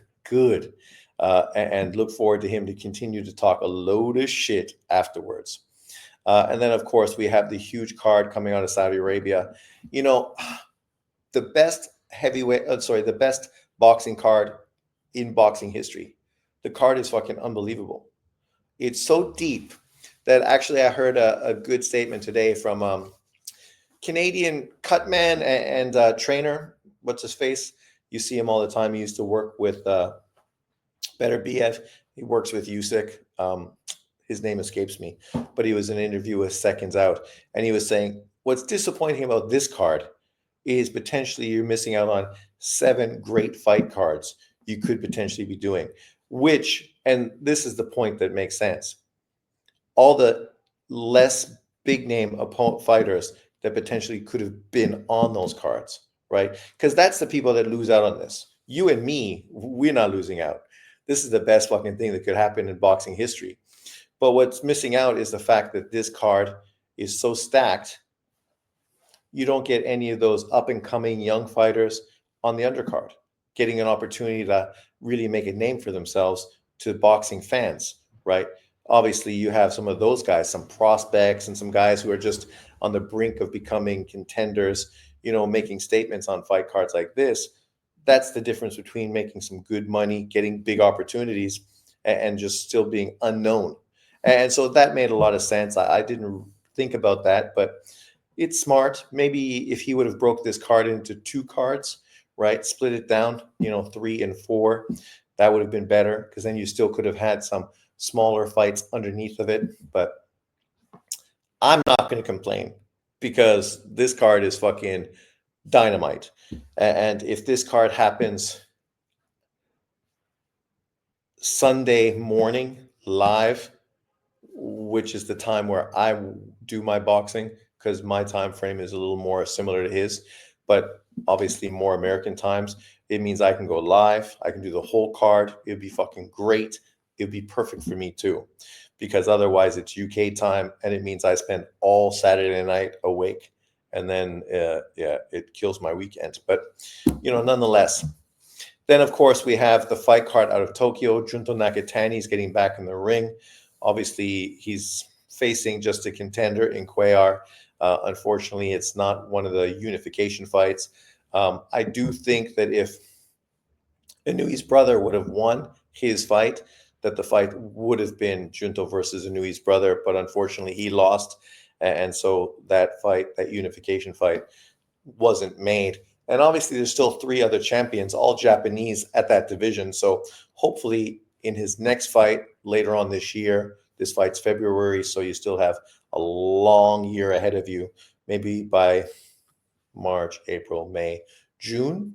And look forward to him to continue to talk a load of shit afterwards. And then, of course, we have the huge card coming out of Saudi Arabia. You know, the best the best boxing card in boxing history. The card is fucking unbelievable. It's so deep that actually I heard a good statement today from Canadian cutman and trainer. What's his face? You see him all the time. He used to work with Better BF. He works with Usyk. His name escapes me, but he was in an interview with Seconds Out, and he was saying what's disappointing about this card is potentially you're missing out on 7 great fight cards you could potentially be doing, which, and this is the point that makes sense, all the less big name opponent fighters that potentially could have been on those cards, right? Because that's the people that lose out on this. You and me, we're not losing out. This is the best fucking thing that could happen in boxing history. But what's missing out is the fact that this card is so stacked, you don't get any of those up and coming young fighters on the undercard getting an opportunity to really make a name for themselves to boxing fans, right? Obviously, you have some of those guys, some prospects and some guys who are just on the brink of becoming contenders, making statements on fight cards like this. That's the difference between making some good money, getting big opportunities, and just still being unknown. And so that made a lot of sense. I didn't think about that, but it's smart. Maybe if he would have broke this card into 2 cards, right, split it down, 3 and 4, that would have been better, because then you still could have had some smaller fights underneath of it. But I'm not going to complain, because this card is fucking dynamite. And if this card happens Sunday morning live, which is the time where I do my boxing, because my time frame is a little more similar to his, but obviously more American times, it means I can go live. I can do the whole card. It'd be fucking great. It'd be perfect for me too, because otherwise it's UK time, and it means I spend all Saturday night awake, and then it kills my weekend. But nonetheless. Then, of course, we have the fight card out of Tokyo. Junto Nakatani is getting back in the ring. Obviously, he's facing just a contender in Cuellar. Unfortunately, it's not one of the unification fights. I do think that if Inouye's brother would have won his fight, that the fight would have been Junto versus Inouye's brother, but unfortunately he lost. And so that fight, that unification fight, wasn't made. And obviously there's still 3 other champions, all Japanese, at that division. So hopefully in his next fight later on this year, this fight's February, so you still have a long year ahead of you. Maybe by March, April, May, June,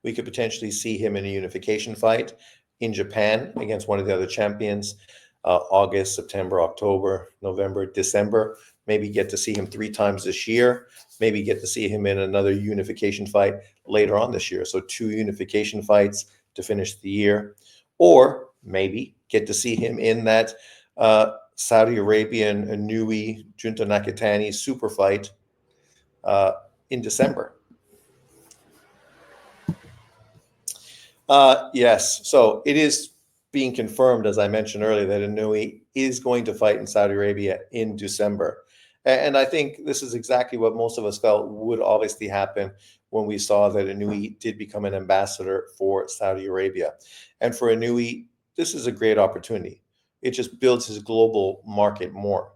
we could potentially see him in a unification fight in Japan against one of the other champions. August, September, October, November, December. Maybe get to see him 3 times this year. Maybe get to see him in another unification fight later on this year. So 2 unification fights to finish the year. or maybe get to see him in that Saudi Arabian Nui Junto Nakatani super fight uh, in December. Yes, so it is being confirmed, as I mentioned earlier, that Inouye is going to fight in Saudi Arabia in December. And I think this is exactly what most of us felt would obviously happen when we saw that Inouye did become an ambassador for Saudi Arabia. And for Inouye, this is a great opportunity. It just builds his global market more,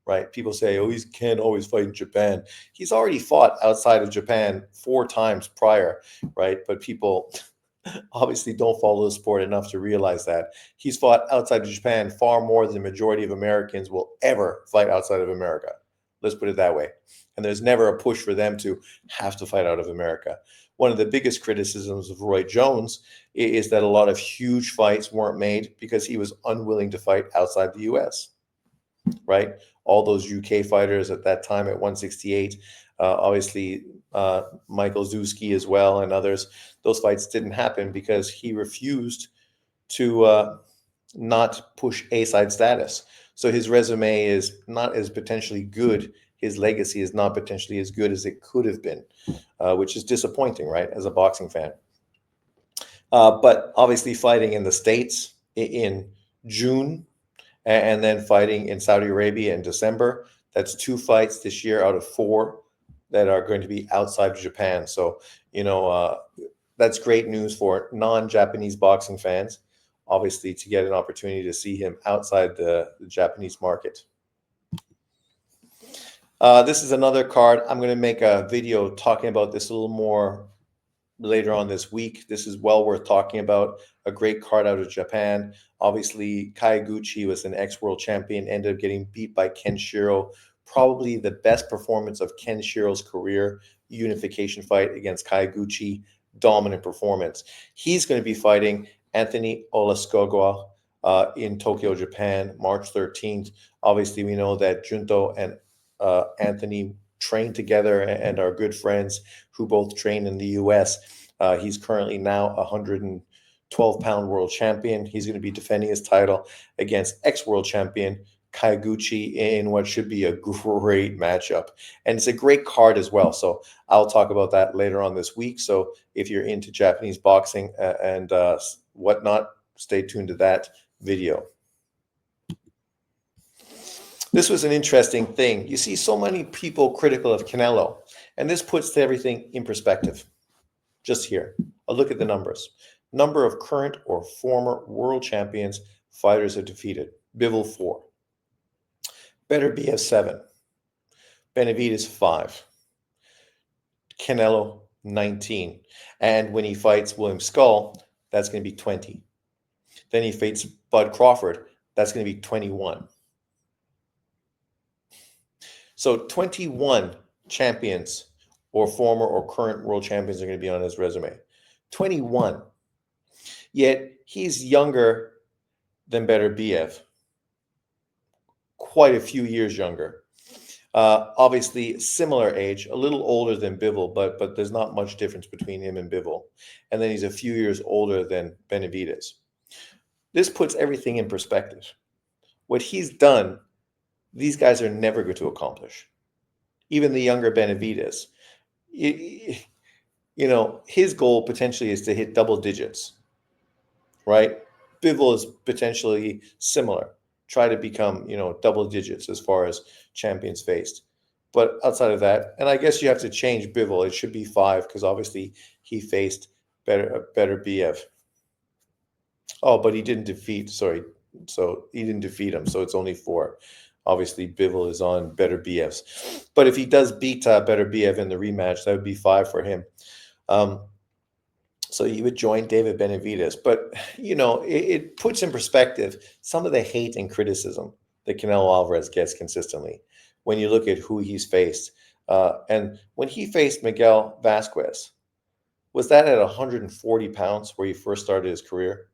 right? People say, oh, he can't always fight in Japan. He's already fought outside of Japan 4 times prior, right? But people obviously don't follow the sport enough to realize that he's fought outside of Japan far more than the majority of Americans will ever fight outside of America. Let's put it that way. And there's never a push for them to have to fight out of America. One of the biggest criticisms of Roy Jones is that a lot of huge fights weren't made because he was unwilling to fight outside the US, right? All those UK fighters at that time at 168, obviously Michael Zuski as well, and others, those fights didn't happen because he refused to not push A-side status. So his resume is not as potentially good. His legacy is not potentially as good as it could have been, which is disappointing, right, as a boxing fan. But obviously fighting in the States in June and then fighting in Saudi Arabia in December. That's 2 fights this year out of 4 that are going to be outside of Japan. So, that's great news for non-Japanese boxing fans, obviously, to get an opportunity to see him outside the Japanese market. This is another card. I'm going to make a video talking about this a little more later on this week. This is well worth talking about. A great card out of Japan. Obviously, Kaiguchi was an ex-world champion, ended up getting beat by Kenshiro. Probably the best performance of Kenshiro's career, unification fight against Kaiguchi, dominant performance. He's going to be fighting Anthony Olaskogoa in Tokyo, Japan, March 13th. Obviously, we know that Junto and Anthony train together and are good friends who both train in the US. He's currently now 112-pound world champion. He's going to be defending his title against ex-world champion Kaiguchi in what should be a great matchup. And it's a great card as well. So I'll talk about that later on this week. So if you're into Japanese boxing and whatnot, stay tuned to that video. This was an interesting thing. You see so many people critical of Canelo, and this puts everything in perspective. Just here, a look at the numbers. Number of current or former world champions fighters have defeated. Bivol 4. Beterbiev 7. Benavidez 5. Canelo 19. And when he fights William Skull, that's going to be 20. Then he fights Bud Crawford. That's going to be 21. So 21 champions or former or current world champions are going to be on his resume. 21. Yet he's younger than Beterbiev. Quite a few years younger. Obviously, similar age, a little older than Bivol, but there's not much difference between him and Bivol. And then he's a few years older than Benavidez. This puts everything in perspective. What he's done, these guys are never going to accomplish. Even the younger Benavidez. His goal potentially is to hit double digits, right? Bivol is potentially similar. Try to become, double digits as far as champions faced. But outside of that, and I guess you have to change Bivol. It should be 5 because obviously he faced Beterbiev. Oh, but he didn't defeat, sorry. So he didn't defeat him. So it's only 4. Obviously, Bivol is on Beterbiev's. But if he does beat Beterbiev in the rematch, that would be 5 for him. So he would join David Benavidez. But, it puts in perspective some of the hate and criticism that Canelo Alvarez gets consistently when you look at who he's faced. And when he faced Miguel Vasquez, was that at 140 pounds where he first started his career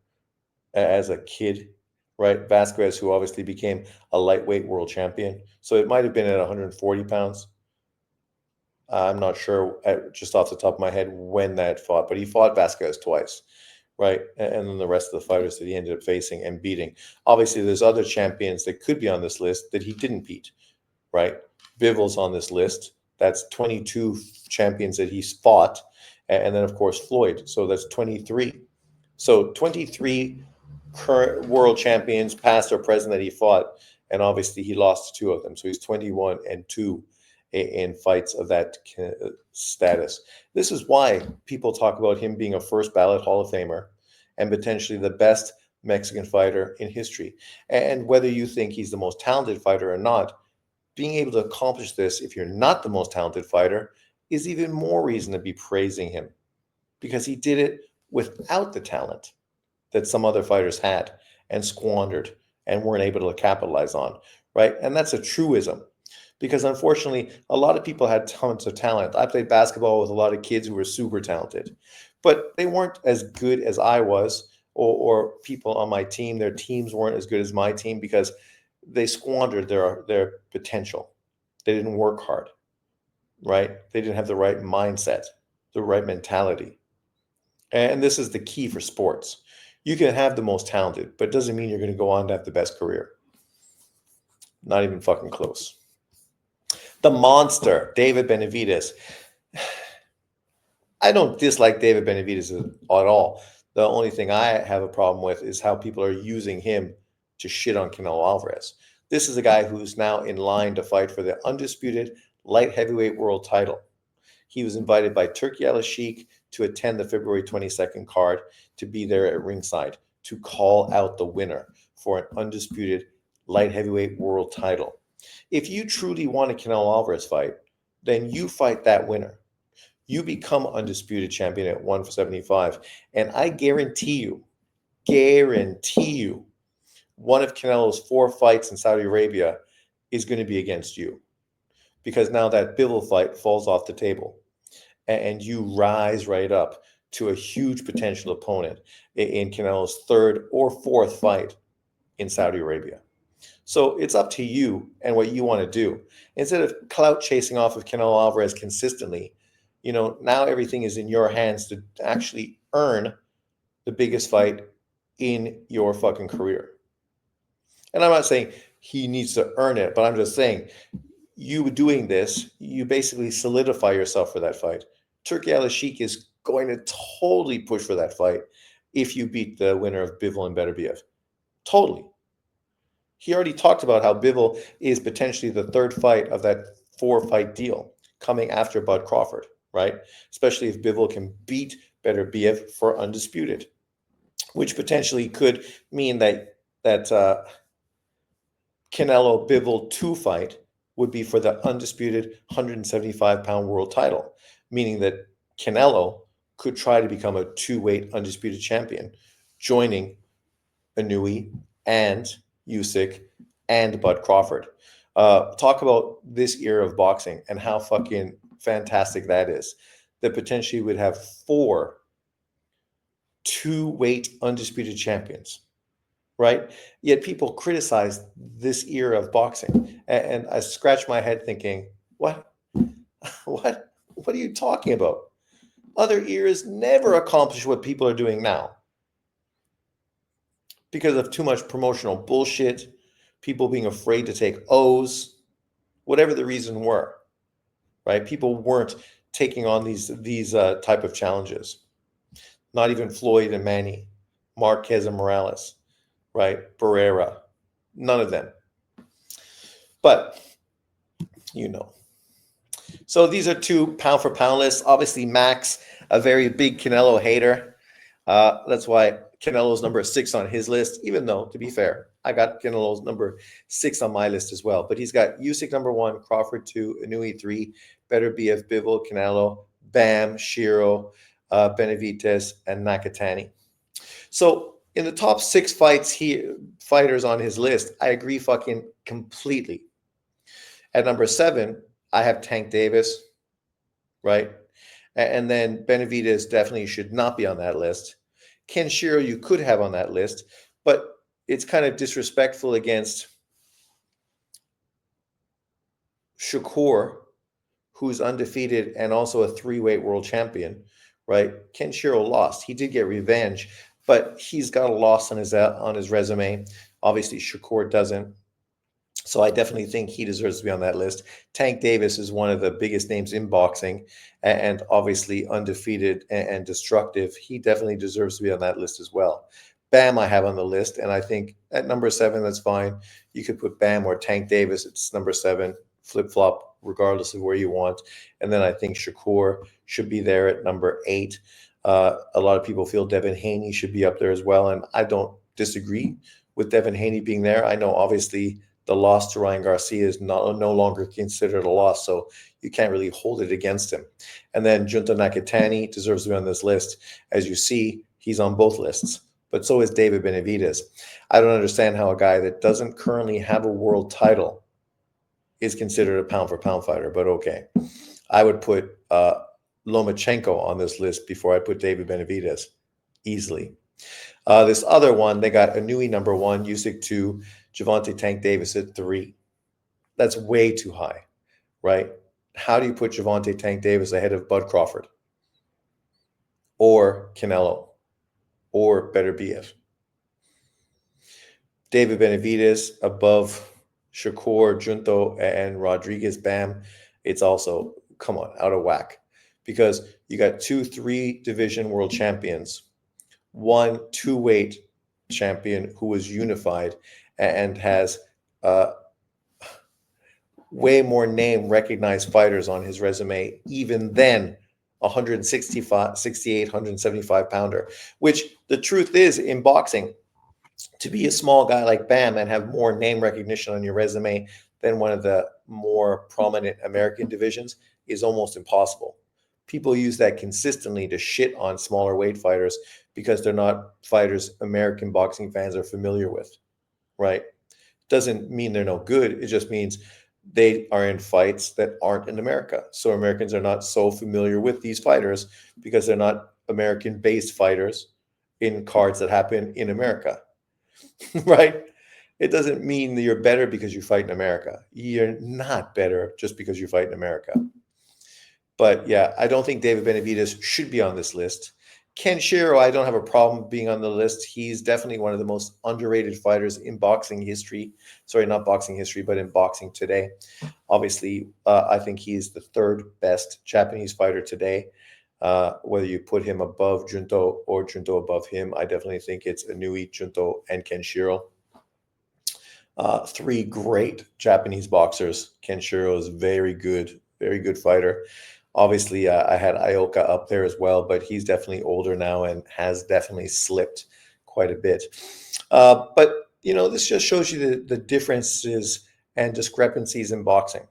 as a kid, right? Vasquez, who obviously became a lightweight world champion. So it might have been at 140 pounds. I'm not sure just off the top of my head when that fought, but he fought Vasquez twice, right? And then the rest of the fighters that he ended up facing and beating. Obviously, there's other champions that could be on this list that he didn't beat, right? Bivol's on this list. That's 22 champions that he's fought. And then, of course, Floyd. So that's 23. So 23 current world champions, past or present, that he fought. And obviously, he lost two of them. So he's 21-2 in fights of that status. This is why people talk about him being a first ballot Hall of Famer and potentially the best Mexican fighter in history. And whether you think he's the most talented fighter or not, being able to accomplish this, if you're not the most talented fighter, is even more reason to be praising him, because he did it without the talent that some other fighters had and squandered and weren't able to capitalize on, right? And that's a truism, because unfortunately, a lot of people had tons of talent. I played basketball with a lot of kids who were super talented, but they weren't as good as I was, or people on my team, their teams weren't as good as my team because they squandered their potential. They didn't work hard, right? They didn't have the right mindset, the right mentality. And this is the key for sports. You can have the most talented, but it doesn't mean you're going to go on to have the best career. Not even fucking close. The monster, David Benavidez. I don't dislike David Benavidez at all. The only thing I have a problem with is how people are using him to shit on Canelo Alvarez. This is a guy who's now in line to fight for the undisputed light heavyweight world title. He was invited by Turki Al-Sheikh to attend the February 22nd card, to be there at ringside, to call out the winner for an undisputed light heavyweight world title. If you truly want a Canelo Alvarez fight, then you fight that winner. You become undisputed champion at 175. And I guarantee you, one of Canelo's 4 fights in Saudi Arabia is going to be against you. Because now that Bivol fight falls off the table and you rise right up to a huge potential opponent in Canelo's 3rd or 4th fight in Saudi Arabia. So it's up to you and what you want to do. Instead of clout chasing off of Canelo Alvarez consistently, now everything is in your hands to actually earn the biggest fight in your fucking career. And I'm not saying he needs to earn it, but I'm just saying, you doing this, you basically solidify yourself for that fight. Turki Al-Sheikh is going to totally push for that fight if you beat the winner of Bivol and Beterbiev. Totally. He already talked about how Bivol is potentially the 3rd fight of that 4-fight deal coming after Bud Crawford, right? Especially if Bivol can beat Beterbiev for undisputed, which potentially could mean that Canelo Bivol 2 fight would be for the undisputed 175-pound world title, meaning that Canelo could try to become a 2-weight undisputed champion, joining Inoue and Usyk and Bud Crawford. Talk about this era of boxing and how fucking fantastic that is. That potentially would have 4 2-weight undisputed champions, right? Yet people criticize this era of boxing, and I scratch my head thinking, what are you talking about? Other eras never accomplish what people are doing now because of too much promotional bullshit, people being afraid to take O's, whatever the reason were, right? People weren't taking on these type of challenges. Not even Floyd and Manny, Marquez and Morales, right? Barrera, none of them. But, So these are 2 pound for pound lists. Obviously, Max, a very big Canelo hater. That's why Canelo's number 6 on his list, even though, to be fair, I got Canelo's number 6 on my list as well. But he's got Usyk number 1, Crawford 2, Inoue 3, Beterbiev, Bivol, Canelo, Bam, Shiro, Benavidez, and Nakatani. So in the top 6 fighters on his list, I agree fucking completely. At number 7, I have Tank Davis, right? And then Benavidez definitely should not be on that list. Ken Shiro you could have on that list, but it's kind of disrespectful against Shakur, who's undefeated and also a 3-weight world champion, right? Kenshiro lost. He did get revenge, but he's got a loss on his resume. Obviously, Shakur doesn't. So I definitely think he deserves to be on that list. Tank Davis is one of the biggest names in boxing and obviously undefeated and destructive. He definitely deserves to be on that list as well. Bam, I have on the list, and I think at number 7, that's fine. You could put Bam or Tank Davis. It's number 7, flip flop, regardless of where you want. And then I think Shakur should be there at number 8. A lot of people feel Devin Haney should be up there as well, and I don't disagree with Devin Haney being there. I know obviously the loss to Ryan Garcia is no longer considered a loss, so you can't really hold it against him. And then Junto Nakatani deserves to be on this list. As you see, he's on both lists, but so is David Benavidez. I don't understand how a guy that doesn't currently have a world title is considered a pound-for-pound fighter, but okay. I would put Lomachenko on this list before I put David Benavidez, easily. This other one, they got Inui number 1, Usyk 2, Gervonta Tank Davis at 3. That's way too high, right? How do you put Gervonta Tank Davis ahead of Bud Crawford or Canelo or Beterbiev? David Benavidez above Shakur, Junto, and Rodriguez, Bam. It's also, come on, out of whack. Because you got 2 3-division world champions, 1 2-weight champion who was unified and has way more name recognized fighters on his resume, even then 165, 68, 175 pounder, which the truth is in boxing, to be a small guy like Bam and have more name recognition on your resume than one of the more prominent American divisions is almost impossible. People use that consistently to shit on smaller weight fighters because they're not fighters American boxing fans are familiar with, right? Doesn't mean they're no good. It just means they are in fights that aren't in America. So Americans are not so familiar with these fighters because they're not American-based fighters in cards that happen in America, right? It doesn't mean that you're better because you fight in America. You're not better just because you fight in America. But yeah, I don't think David Benavidez should be on this list. Ken Shiro, I don't have a problem being on the list. He's definitely one of the most underrated fighters in boxing history. Sorry, not boxing history, but in boxing today. Obviously, I think he's the 3rd best Japanese fighter today. Whether you put him above Junto or Junto above him, I definitely think it's Inui, Junto, and Kenshiro. 3 great Japanese boxers. Kenshiro is very good fighter. Obviously, I had Ioka up there as well, but he's definitely older now and has definitely slipped quite a bit. But, this just shows you the differences and discrepancies in boxing,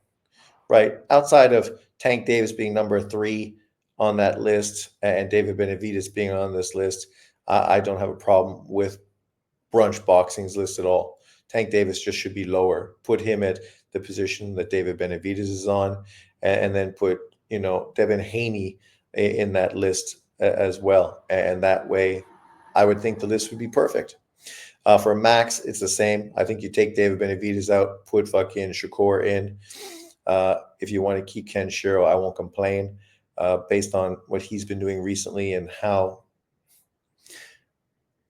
right? Outside of Tank Davis being number 3 on that list and David Benavidez being on this list, I don't have a problem with brunch boxing's list at all. Tank Davis just should be lower. Put him at the position that David Benavidez is on, and then put Devin Haney in that list as well. And that way, I would think the list would be perfect. For Max, it's the same. I think you take David Benavidez out, put fucking Shakur in. If you want to keep Ken Shiro, I won't complain. Based on what he's been doing recently and how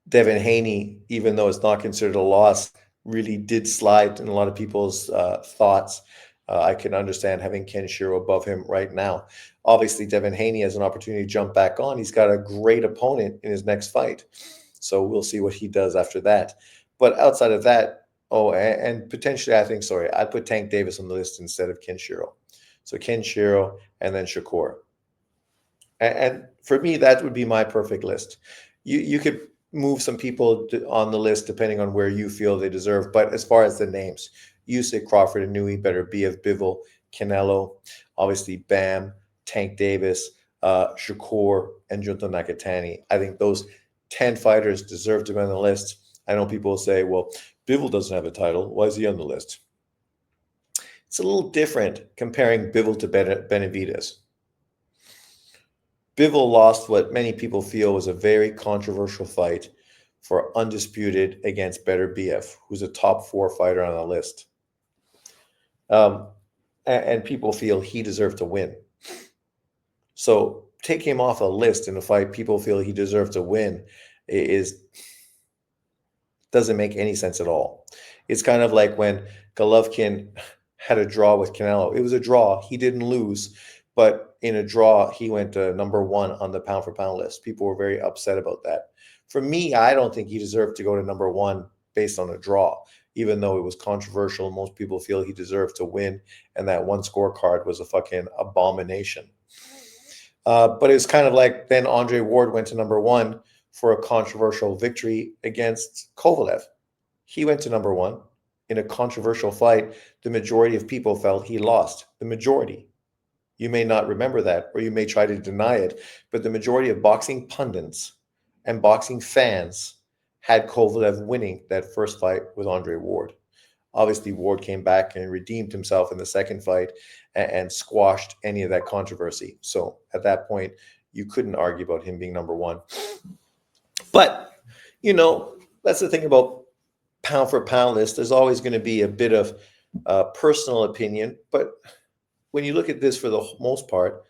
Devin Haney, even though it's not considered a loss, really did slide in a lot of people's thoughts. I can understand having Ken Shiro above him right now. Obviously, Devin Haney has an opportunity to jump back on. He's got a great opponent in his next fight. So we'll see what he does after that. But outside of that, and potentially, I'd put Tank Davis on the list instead of Ken Shiro. So Ken Shiro and then Shakur. And for me, that would be my perfect list. You could move some people on the list depending on where you feel they deserve. But as far as the names, Usyk, Crawford, Inui, Beterbiev, Bivol, Canelo, obviously Bam, Tank Davis, Shakur, and Junto Nakatani. I think those 10 fighters deserve to be on the list. I know people will say, well, Bivol doesn't have a title. Why is he on the list? It's a little different comparing Bivol to Benavidez. Bivol lost what many people feel was a very controversial fight for undisputed against Beterbiev, who's a top 4 fighter on the list. And people feel he deserved to win. So take him off a list in a fight people feel he deserved to win is doesn't make any sense at all. It's kind of like when Golovkin had a draw with Canelo. It was a draw. He didn't lose, but in a draw, he went to number one on the pound for pound list. People were very upset about that. For me, I don't think he deserved to go to number one based on a draw, even though it was controversial. Most people feel he deserved to win, and that one scorecard was a fucking abomination. But it's kind of like then Andre Ward went to number one for a controversial victory against Kovalev. He went to number one in a controversial fight. The majority of people felt he lost. The majority. You may not remember that, or you may try to deny it, but the majority of boxing pundits and boxing fans had Kovalev winning that first fight with Andre Ward. Obviously, Ward came back and redeemed himself in the second fight and squashed any of that controversy. So at that point, you couldn't argue about him being number one. But, that's the thing about pound for pound list. There's always going to be a bit of personal opinion. But when you look at this for the most part,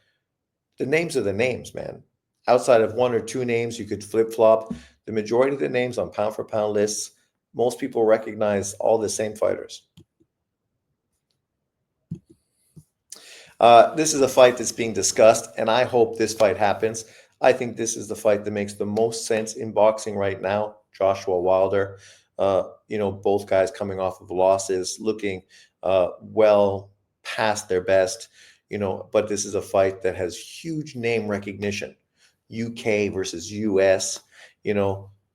the names are the names, man. Outside of one or two names, you could flip-flop. The majority of the names on pound for pound lists, most people recognize all the same fighters. This is a fight that's being discussed, and I hope this fight happens. I think this is the fight that makes the most sense in boxing right now. Joshua Wilder, both guys coming off of losses, looking well past their best, but this is a fight that has huge name recognition. UK versus US,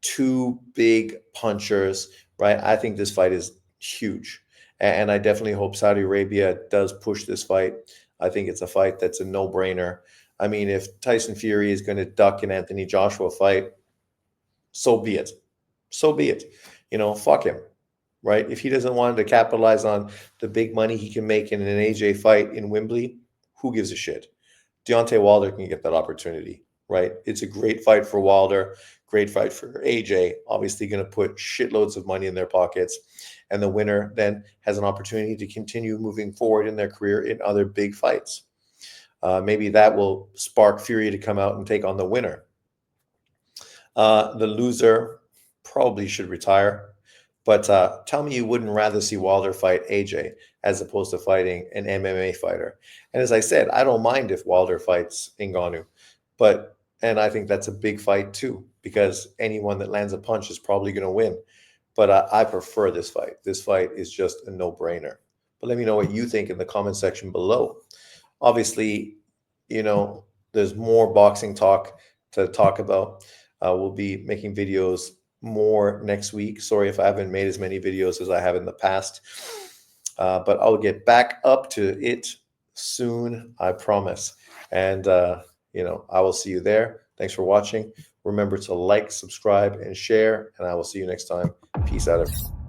two big punchers, right? I think this fight is huge. And I definitely hope Saudi Arabia does push this fight. I think it's a fight that's a no-brainer. I mean, if Tyson Fury is going to duck an Anthony Joshua fight, so be it. So be it. Fuck him, right? If he doesn't want to capitalize on the big money he can make in an AJ fight in Wembley, who gives a shit? Deontay Wilder can get that opportunity, right? It's a great fight for Wilder, great fight for AJ, obviously going to put shitloads of money in their pockets. And the winner then has an opportunity to continue moving forward in their career in other big fights. Maybe that will spark Fury to come out and take on the winner. The loser probably should retire. But tell me you wouldn't rather see Wilder fight AJ as opposed to fighting an MMA fighter. And as I said, I don't mind if Wilder fights Ngannou. And I think that's a big fight too, because anyone that lands a punch is probably going to win. But I prefer this fight. This fight is just a no-brainer. But let me know what you think in the comment section below. Obviously, there's more boxing talk to talk about. We'll be making videos more next week. Sorry if I haven't made as many videos as I have in the past. But I'll get back up to it soon, I promise. And, I will see you there. Thanks for watching. Remember to like, subscribe, and share, and I will see you next time. Peace out, everyone.